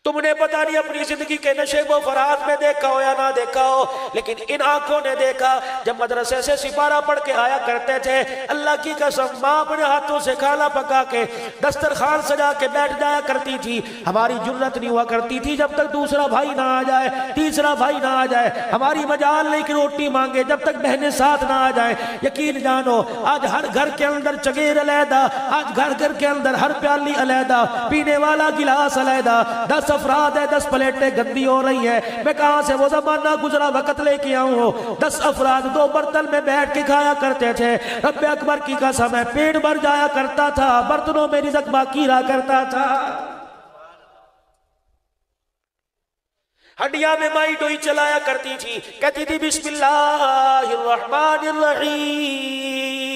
تم نے پتہ نہیں اپنی زندگی کے نشیب و فراز میں دیکھا ہو یا نہ دیکھا ہو، لیکن ان آنکھوں نے دیکھا جب مدرسے سے سپارہ پڑھ کے آیا کرتے تھے، اللہ کی قسم ماں اپنے ہاتھوں سے کھانا پکا کے دسترخوان سجا کے بیٹھ جایا کرتی تھی، ہماری جرت نہیں ہوا کرتی تھی جب تک دوسرا بھائی نہ آ جائے، تیسرا بھائی نہ آ جائے، ہماری مجال نہیں کہ روٹی مانگے جب تک بہنیں ساتھ نہ آ جائیں۔ یقین جانو آج ہر گھر کے اندر چگیر علیحدہ، آج گھر گھر کے اندر ہر پیالی علیحدہ، پینے والا گلاس علیحدہ، 10 افراد ہے، 10 پلیٹیں گندی ہو رہی ہیں، میں کہاں سے وہ زمانہ گزرا وقت لے کے آؤں؟ 10 افراد 2 برتن میں بیٹھ کے کھایا کرتے تھے، رب اکبر کی قسم ہے پیٹ بھر جایا کرتا تھا، برتنوں میں رزق باقی رہا کرتا تھا۔ ہڈیاں میں مائی ڈوئی چلایا کرتی تھی، کہتی تھی بسم اللہ الرحمن الرحیم،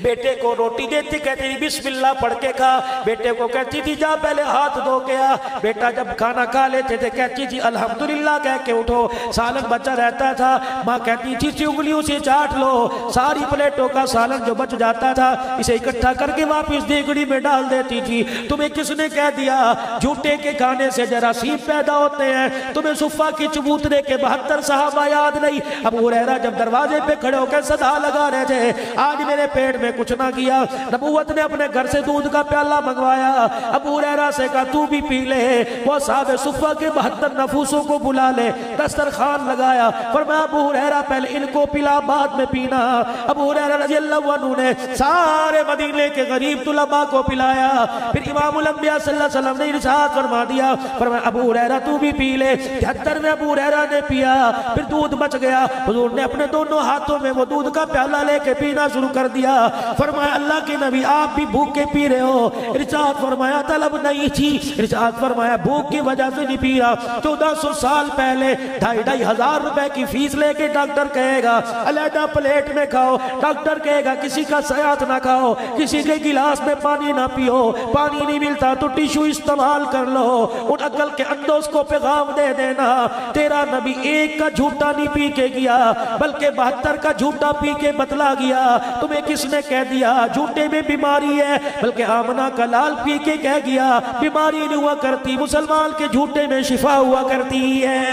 بیٹے کو روٹی دیتی کہتی تھی بسم اللہ پڑھ کے کھا، بیٹے کو کہتی تھی جا پہلے ہاتھ دھو کے آ، بیٹا جب کھانا کھا لیتے تھے کہتی تھی الحمدللہ کہہ کے اٹھو، سالن بچا رہتا تھا ماں کہتی تھی انگلیوں سے چاٹ لو، ساری پلیٹوں کا سالن جو بچ جاتا تھا اسے اکٹھا کر کے واپس دیگڑی میں ڈال دیتی تھی۔ تمہیں کس نے کہہ دیا جھوٹے کے کھانے سے جراثیم پیدا ہوتے ہیں؟ تمہیں صفہ کی چبوترے کے 72 صحابہ یاد نہیں؟ ابو ہریرہ جب دروازے پہ کھڑے ہو کے صدا لگا رہے تھے آج میرے پیٹ میں کچھ نہ کیا، نبوت نے اپنے گھر سے دودھ کا پیالہ منگوایا، ابو ہریرہ سے کہا تو بھی پی لے، وہ اصحاب صفہ کے 72 نفوسوں کو بلا لے، دسترخوان لگایا، فرمایا ابو ہریرہ پہلے ان کو پلا بعد میں پینا۔ ابو ہریرہ رضی اللہ عنہ نے سارے مدینے کے غریب طلباء کو پلایا، پھر امام الانبیاء صلی اللہ علیہ وسلم نے ارشاد فرما دیا، فرمایا ابو ہریرہ تو بھی پی لے۔ 73 میں ابو ہریرہ نے پیا، پھر دودھ بچ گیا، حضور نے اپنے دونوں ہاتھوں میں وہ دودھ کا پیالہ لے کے پینا شروع کر دیا، فرمایا اللہ کے نبی آپ بھی بھوک کے پی رہے ہو؟ ارشاد فرمایا طلب نہیں تھی، ارشاد فرمایا بھوک کی وجہ سے نہیں پی رہا۔ 1400 سال پہلے 2,500 ہزار روپے کی فیس لے کے ڈاکٹر کہے گا علیحدہ پلیٹ میں کھاؤ، ڈاکٹر کہے گا کسی کا سیات نہ کھاؤ، کسی کے گلاس میں پانی نہ پیو، پانی نہیں ملتا تو ٹیشو استعمال کر لو، ان عقل کے اندوز کو پیغام دے دینا تیرا نبی ایک کا جھوٹا نہیں پی کے گیا بلکہ 72 کا جھوٹا پی کے بتلا گیا۔ تمہیں کس نے کہہ دیا جھوٹے میں بیماری ہے؟ بلکہ آمنہ کا لال پی کے کہہ گیا بیماری نہیں ہوا کرتی، مسلمان کے جھوٹے میں شفا ہوا کرتی ہے۔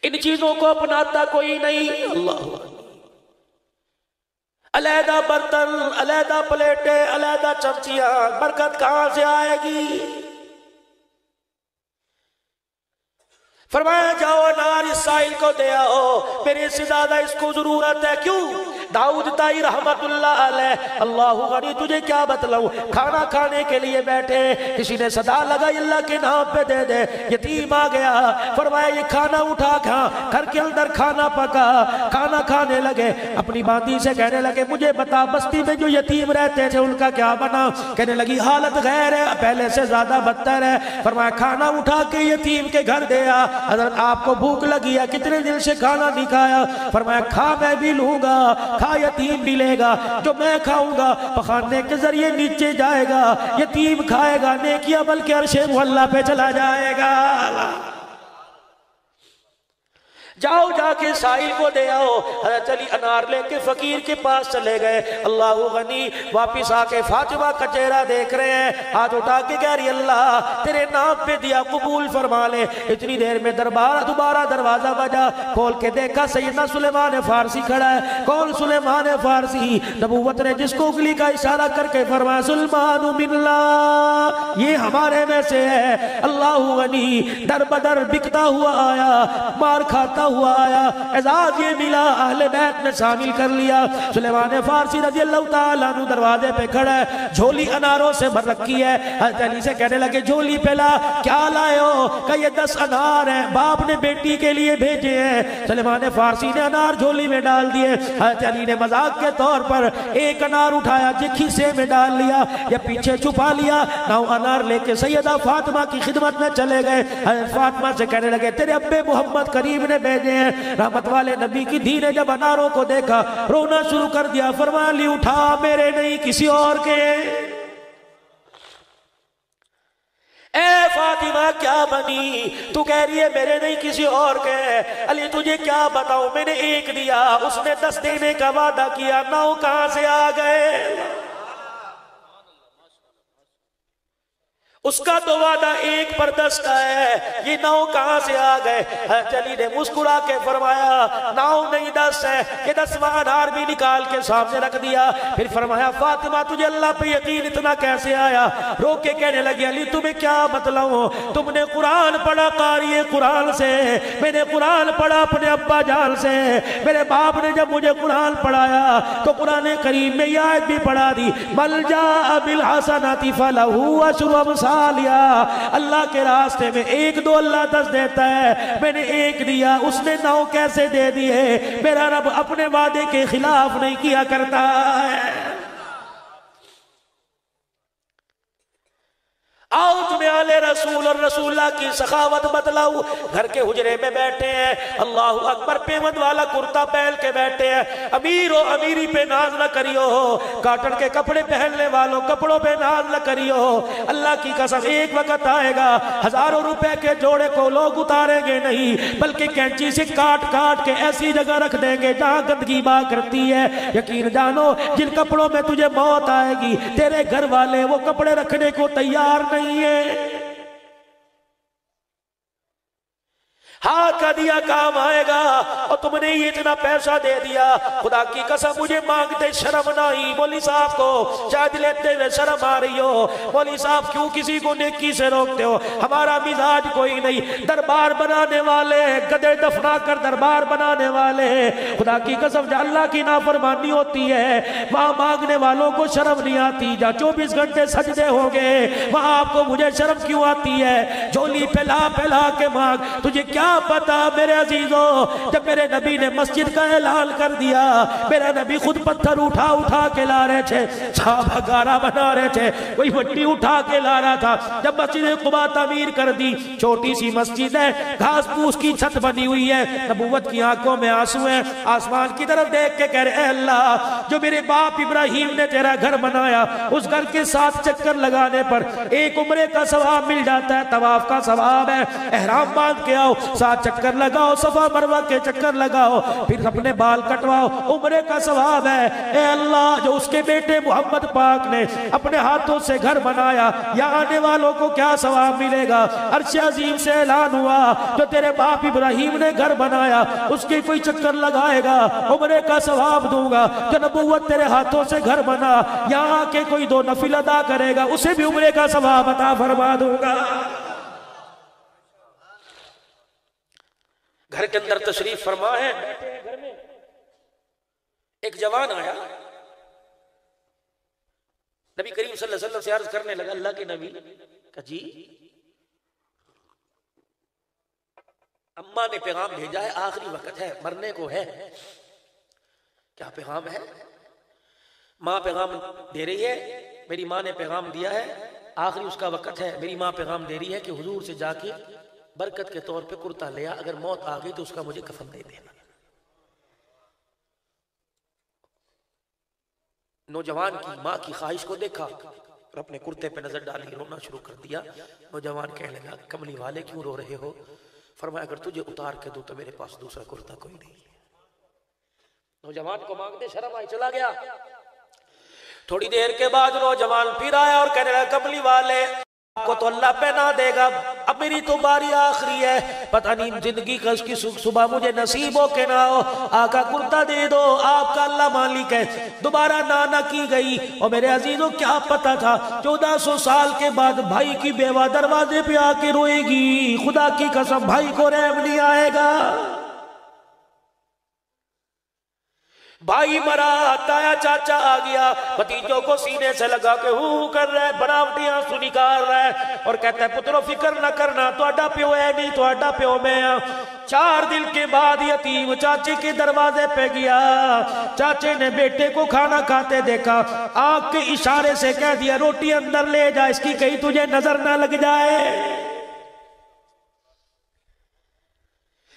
ان چیزوں کو اپناتا کوئی نہیں۔ اللہ علیحدہ برتن، علیحدہ پلیٹیں، علیحدہ چمچیاں، برکت کہاں سے آئے گی؟ فرمایا جاؤ انار اس سائل کو دے آؤ، میرے سے زیادہ اس کو ضرورت ہے۔ کیوں؟ داؤد تائی رحمت اللہ علیہ، اللہ غنی تجھے کیا بتلاؤں، کھانا کھانے کے لیے بیٹھے، کسی نے صدا لگائی اللہ کے نام پہ دے دے، یتیم آ گیا، فرمایا یہ کھانا اٹھا کھا، گھر کے اندر کھانا پکا، کھانا کھانے لگے، اپنی باندی سے کہنے لگے مجھے بتا بستی میں جو یتیم رہتے تھے ان کا کیا بنا؟ کہنے لگی حالت غیر ہے، پہلے سے زیادہ بدتر ہے۔ فرمایا کھانا اٹھا کے یتیم کے گھر دے آ، حضرت آپ کو بھوک لگی ہے کتنے دن سے کھانا نہیں کھایا؟ فرمایا کھا میں بھی لوں گا، کھا یتیم بھی لے گا، جو میں کھاؤں گا پخانے کے ذریعے نیچے جائے گا، یتیم کھائے گا نیکیاں بلکہ عرش معلیٰ پہ چلا جائے گا۔ جاؤ جا کے سائل کو دے آؤ۔ حضرت علی انار لے کے فقیر کے پاس چلے گئے، اللہ غنی واپس آ کے فاطمہ کا چہرہ دیکھ رہے ہیں، ہاتھ اٹھا کے کہہ رہی اللہ تیرے نام پہ دیا قبول فرما لے۔ اتنی دیر میں دوبارہ دروازہ بجا، کھول کے دیکھا سیدنا سلیمان فارسی کھڑا ہے۔ کون سلیمان فارسی؟ نبوت نے جس کو انگلی کا اشارہ کر کے فرمایا سلمان من اللہ، یہ ہمارے میں سے ہے۔ اللہ غنی در بدر بکتا ہوا آیا، مار کھاتا ہوا آیا، اعزاز یہ ملا، اہل بیت میں شامل کر لیا۔ سلیمان فارسی رضی اللہ تعالیٰ عنہ دروازے پہ کھڑا ہے، جھولی اناروں سے بھر رکھی ہے۔ حضرت علی سے کہنے لگے جھولی پہ لا، کیا لائے ہو؟ کہ یہ 10 انار ہیں، باپ نے بیٹی کے لیے بھیجے ہیں۔ سلیمان فارسی نے انار جھولی میں ڈال دیے۔ حضرت علی نے مذاق کے طور پر ایک انار اٹھایا، کھیسے میں ڈال لیا یا پیچھے چھپا لیا، 9 انار لے کے سیدہ فاطمہ کی خدمت میں چلے گئے۔ حضرت فاطمہ سے کہنے لگے تیرے ابے محمد کریم نے بھیجے ہیں۔ رحمت والے نبی کی دھی نے جب اناروں کو دیکھا رونا شروع کر دیا، فرمایا علی اٹھا، میرے نہیں کسی اور کے۔ اے فاطمہ کیا بنی؟ تو کہہ رہی ہے میرے نہیں کسی اور کے۔ علی تجھے کیا بتاؤں، میں نے ایک دیا، اس نے 10 دینے کا وعدہ کیا، 9 کہاں سے آ گئے؟ اس کا تو وعدہ 1 پر 10 کا ہے، یہ 9 کہاں سے آ گئے؟ حضرت علی نے مسکرا کے فرمایا 9 نہیں 10 ہے، یہ 10واں انار بھی نکال کے سامنے رکھ دیا۔ پھر فرمایا فاطمہ تجھے اللہ پہ یقین اتنا کیسے آیا؟ رو کے کہنے لگی علی تمہیں کیا بتلاؤں، تم نے قرآن پڑھا قاری قرآن سے، میں نے قرآن پڑھا اپنے ابا جان سے، میرے باپ نے جب مجھے قرآن پڑھایا تو قرآن کریم میں یہ آیت بھی پڑھا دی بل جاء بالحسنات فلہ عشر امثالها۔ اللہ کے راستے میں 1 2 اللہ 10 دیتا ہے، میں نے 1 دیا، اس نے 9 کیسے دے دیے؟ میرا رب اپنے وعدے کے خلاف نہیں کیا کرتا ہے۔ آؤ تمہیں آل رسول اور رسول اللہ کی سخاوت بتلاؤ۔ گھر کے حجرے میں بیٹھے ہیں، اللہ اکبر، پیمد والا کرتا پہن کے بیٹھے ہیں، امیر و امیری پہ ناز نہ کریو، کاٹن کے کپڑے پہننے والوں کپڑوں پہ ناز نہ کریو۔ اللہ کی قسم ایک وقت آئے گا ہزاروں روپے کے جوڑے کو لوگ اتاریں گے نہیں، بلکہ کینچی سے کاٹ کاٹ کے ایسی جگہ رکھ دیں گے جہاں گندگی با کرتی ہے۔ یقین جانو جن کپڑوں میں تجھے موت آئے گی، تیرے گھر والے وہ کپڑے رکھنے کو تیار نہیں ہے۔ ہاں کا دیا کام آئے گا، اور تم نے یہ اتنا پیسہ دے دیا، خدا کی قسم مجھے مانگتے شرم نہ آئی۔ مولوی صاحب کو شاید لیتے ہوئے شرم آ رہی ہو، مولوی صاحب کیوں کسی کو نیکی سے روکتے ہو؟ ہمارا مزاج کوئی نہیں، دربار بنانے والے گدے دفنا کر دربار بنانے والے، خدا کی قسم جہاں اللہ کی نافرمانی ہوتی ہے وہاں مانگنے والوں کو شرم نہیں آتی۔ جہاں 24 گھنٹے سجدے ہوں گے وہاں آپ کو مجھے شرم کیوں آتی ہے؟ جھولی پھیلا پھیلا کے مانگ، تجھے کیا پتا میرے عزیزوں، جب میرے نبی نے مسجد کا اعلان کر دیا، میرا نبی خود پتھر اٹھا اٹھا کے لا رہے تھے، صحابہ گارا بنا رہے تھے، کوئی مٹی اٹھا کے لا رہا تھا۔ جب مسجد قباء تعمیر کر دی، چھوٹی سی مسجد ہے، گھاس پھوس کی چھت بنی ہوئی ہے، نبوت کی آنکھوں میں آنسو ہیں، آسمان کی طرف دیکھ کے کہہ رہے اے اللہ، جو میرے باپ ابراہیم نے تیرا گھر بنایا، اس گھر کے 7 چکر لگانے پر 1 عمرے کا ثواب مل جاتا ہے، طواف کا ثواب ہے، احرام باندھ کے آؤ، 7 چکر لگاؤ، صفا مروہ کے چکر لگاؤ، پھر اپنے بال کٹواؤ، عمرے کا ثواب ہے۔ اے اللہ جو اس کے بیٹے محمد پاک نے اپنے ہاتھوں سے گھر بنایا، یہاں آنے والوں کو کیا ثواب ملے گا؟ عرش عظیم سے اعلان ہوا جو تیرے باپ ابراہیم نے گھر بنایا اس کے کوئی چکر لگائے گا عمرے کا ثواب دوں گا، جو نبوت تیرے ہاتھوں سے گھر بنا یہاں آ کے کوئی 2 نفل ادا کرے گا اسے بھی عمرے کا ثواب عطا فرما دوں گا۔ گھر کے اندر تشریف فرما ہے، گھر میں ایک جوان آیا، نبی کریم صلی اللہ علیہ وسلم سے عرض کرنے لگا اللہ کے نبی کہ جی اماں نے پیغام بھیجا ہے، آخری وقت ہے، مرنے کو ہے، کیا پیغام ہے؟ ماں پیغام دے رہی ہے، میری ماں نے پیغام دیا ہے، آخری اس کا وقت ہے، میری ماں پیغام دے رہی ہے کہ حضور سے جا کے برکت کے طور پہ کرتا لیا، اگر موت آ گئی تو اس کا مجھے کفن دے دینا۔ نوجوان کی ماں کی خواہش کو دیکھا اور اپنے کرتے پہ نظر ڈالی، رونا شروع کر دیا۔ نوجوان کہنے لگا کملی والے کیوں رو رہے ہو؟ فرمایا اگر تجھے اتار کے دوں تو میرے پاس دوسرا کرتا کوئی نہیں۔ نوجوان کو مانگتے شرم آئی، چلا گیا۔ تھوڑی دیر کے بعد نوجوان پھر آیا اور کہنے لگا کملی والے کو تو اللہ پہنا دے گا، اب میری تو باری آخری ہے، پتہ نہیں زندگی کا اس کی صبح مجھے نصیب ہو کہ نہ ہو، آقا کرتا دے دو، آپ کا اللہ مالک ہے۔ دوبارہ نانا کی گئی، اور میرے عزیزوں کیا پتہ تھا 1400 سال کے بعد بھائی کی بیوہ دروازے پہ آ کے روئے گی، خدا کی قسم بھائی کو رحم نہیں آئے گا۔ بھائی مرا، تایا چاچا آ گیا، بھتیجوں کو سینے سے لگا کے ہوں کر رہا ہے، بناوٹی آنسو نکال رہا ہے اور کہتا ہے پترو فکر نہ کرنا، تہاڈا پیو ہے نہیں، تہاڈا پیو میں ہاں۔ 4 دن کے بعد یتیم چاچے کے دروازے پہ گیا، چاچے نے بیٹے کو کھانا کھاتے دیکھا، آنکھ کے اشارے سے کہہ دیا روٹی اندر لے جا، اس کی کہیں تجھے نظر نہ لگ جائے۔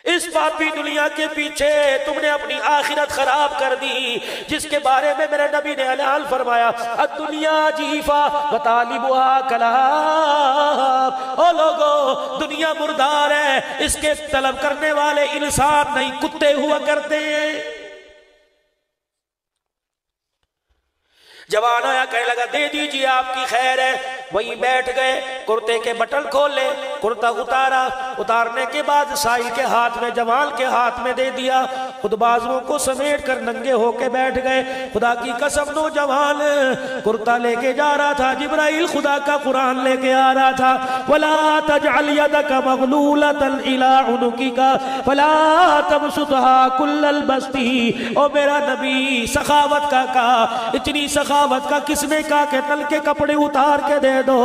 اس پاپی دنیا کے پیچھے تم نے اپنی آخرت خراب کر دی، جس کے بارے میں میرے نبی نے اعلان فرمایا الدنیا جیفا وطالبها کلاب۔ او لوگو، دنیا مردار ہے، اس کے طلب کرنے والے انسان نہیں کتے ہوا کرتے ہیں۔ جوان آیا کہنے لگا دے دیجئے آپ کی خیر ہے، وہی بیٹھ گئے، کرتے کے بٹن کھولے، کرتا اتارا، اتارنے کے بعد سائل کے ہاتھ میں، جوان کے ہاتھ میں دے دیا، خود بازووں کو سمیٹ کر ننگے ہو کے بیٹھ گئے۔ خدا کی قسم نوجوان کرتا لے کے جا رہا تھا، جبرائیل خدا کا قرآن لے کے آ رہا تھا، وَلَا تَجْعَلْ يَدَكَ مَغْلُولَةً إِلَىٰ عُنُقِكَ فَلَا تَبْسُطْهَا كُلَّ الْبَسْطِ۔ او میرا نبی سخاوت کا کہا، اتنی سخاوت کا کس نے کہا کہ تل کے کپڑے اتار کے دے دو،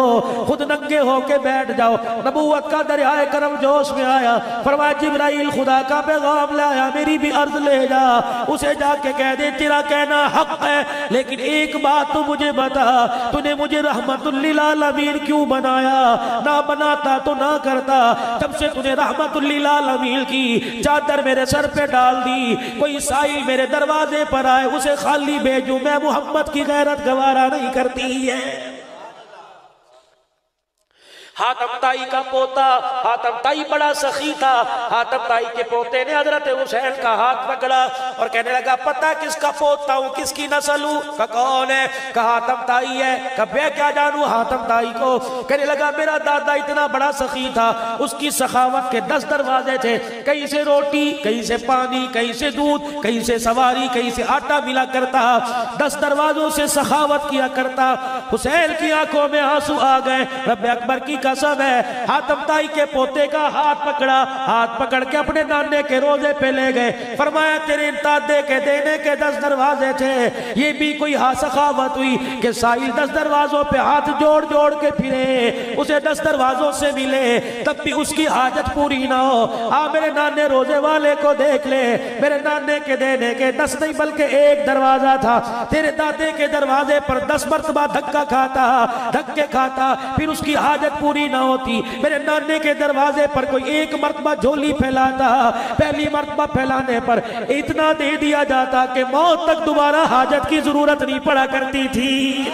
خود ننگے ہو کے بیٹھ جاؤ۔ نبوت کا دریائے کرم جوش میں آیا، فرمایا جبرائیل خدا کا پیغام لایا، میری بھی عرض لے جا، اسے جا کے کہہ دے تیرا کہنا حق ہے، لیکن ایک بات تو مجھے بتا، تو نے مجھے رحمت للعالمین کیوں بنایا؟ نہ بناتا تو نہ کرتا، جب سے تو نے رحمت للعالمین کی چادر میرے سر پہ ڈال دی، کوئی سائل میرے دروازے پر آئے اسے خالی بھیجوں، میں محمد کی غیرت گوارا نہیں کرتی ہے۔ حاتم تائی کا پوتا، حاتم تائی بڑا سخی تھا، حاتم تائی کے پوتے نے حضرت حسین کا ہاتھ پکڑا اور کہنے لگا پتہ کس کا پوتا ہوں، کس کی نسل ہوں؟ کہا کون ہے؟ کہا حاتم تائی ہے۔ کہا میں کیا جانوں حاتم تائی کو؟ کہنے لگا میرا دادا اتنا بڑا سخی تھا، اس کی سخاوت کے 10 دروازے تھے، کہیں سے روٹی، کہیں سے پانی، کہیں سے دودھ، کہیں سے سواری، کہیں سے آٹا ملا کرتا، 10 دروازوں سے سخاوت کیا کرتا۔ حسین کی آنکھوں میں آنسو آ گئے، رب اکبر کی قسم ہے، حاتم تائی کے پوتے کا ہاتھ پکڑا، ہاتھ پکڑ کے اپنے نانے کے روزے پہ لے گئے، فرمایا تیرے دادے کے دینے کے 10 دروازے تھے، یہ بھی کوئی سخاوت ہوئی کہ سائل 10 دروازوں پہ ہاتھ جوڑ جوڑ کے پھرے، اسے 10 دروازوں سے ملے، تب بھی اس کی حاجت پوری نہ ہو۔ میرے نانے روزے والے کو دیکھ لے، میرے نانے کے دینے کے 10 نہیں بلکہ 1 دروازہ تھا، تیرے دادے کے دروازے پر 10 مرتبہ دھکا کھاتا، دھکے کھاتا، پھر اس کی حاجت پوری نہ ہوتی۔ میرے نانے کے دروازے پر کوئی 1 مرتبہ جھولی پھیلاتا، پہلی مرتبہ پھیلانے پر اتنا دے دیا جاتا کہ موت تک دوبارہ حاجت کی ضرورت نہیں پڑا کرتی تھی۔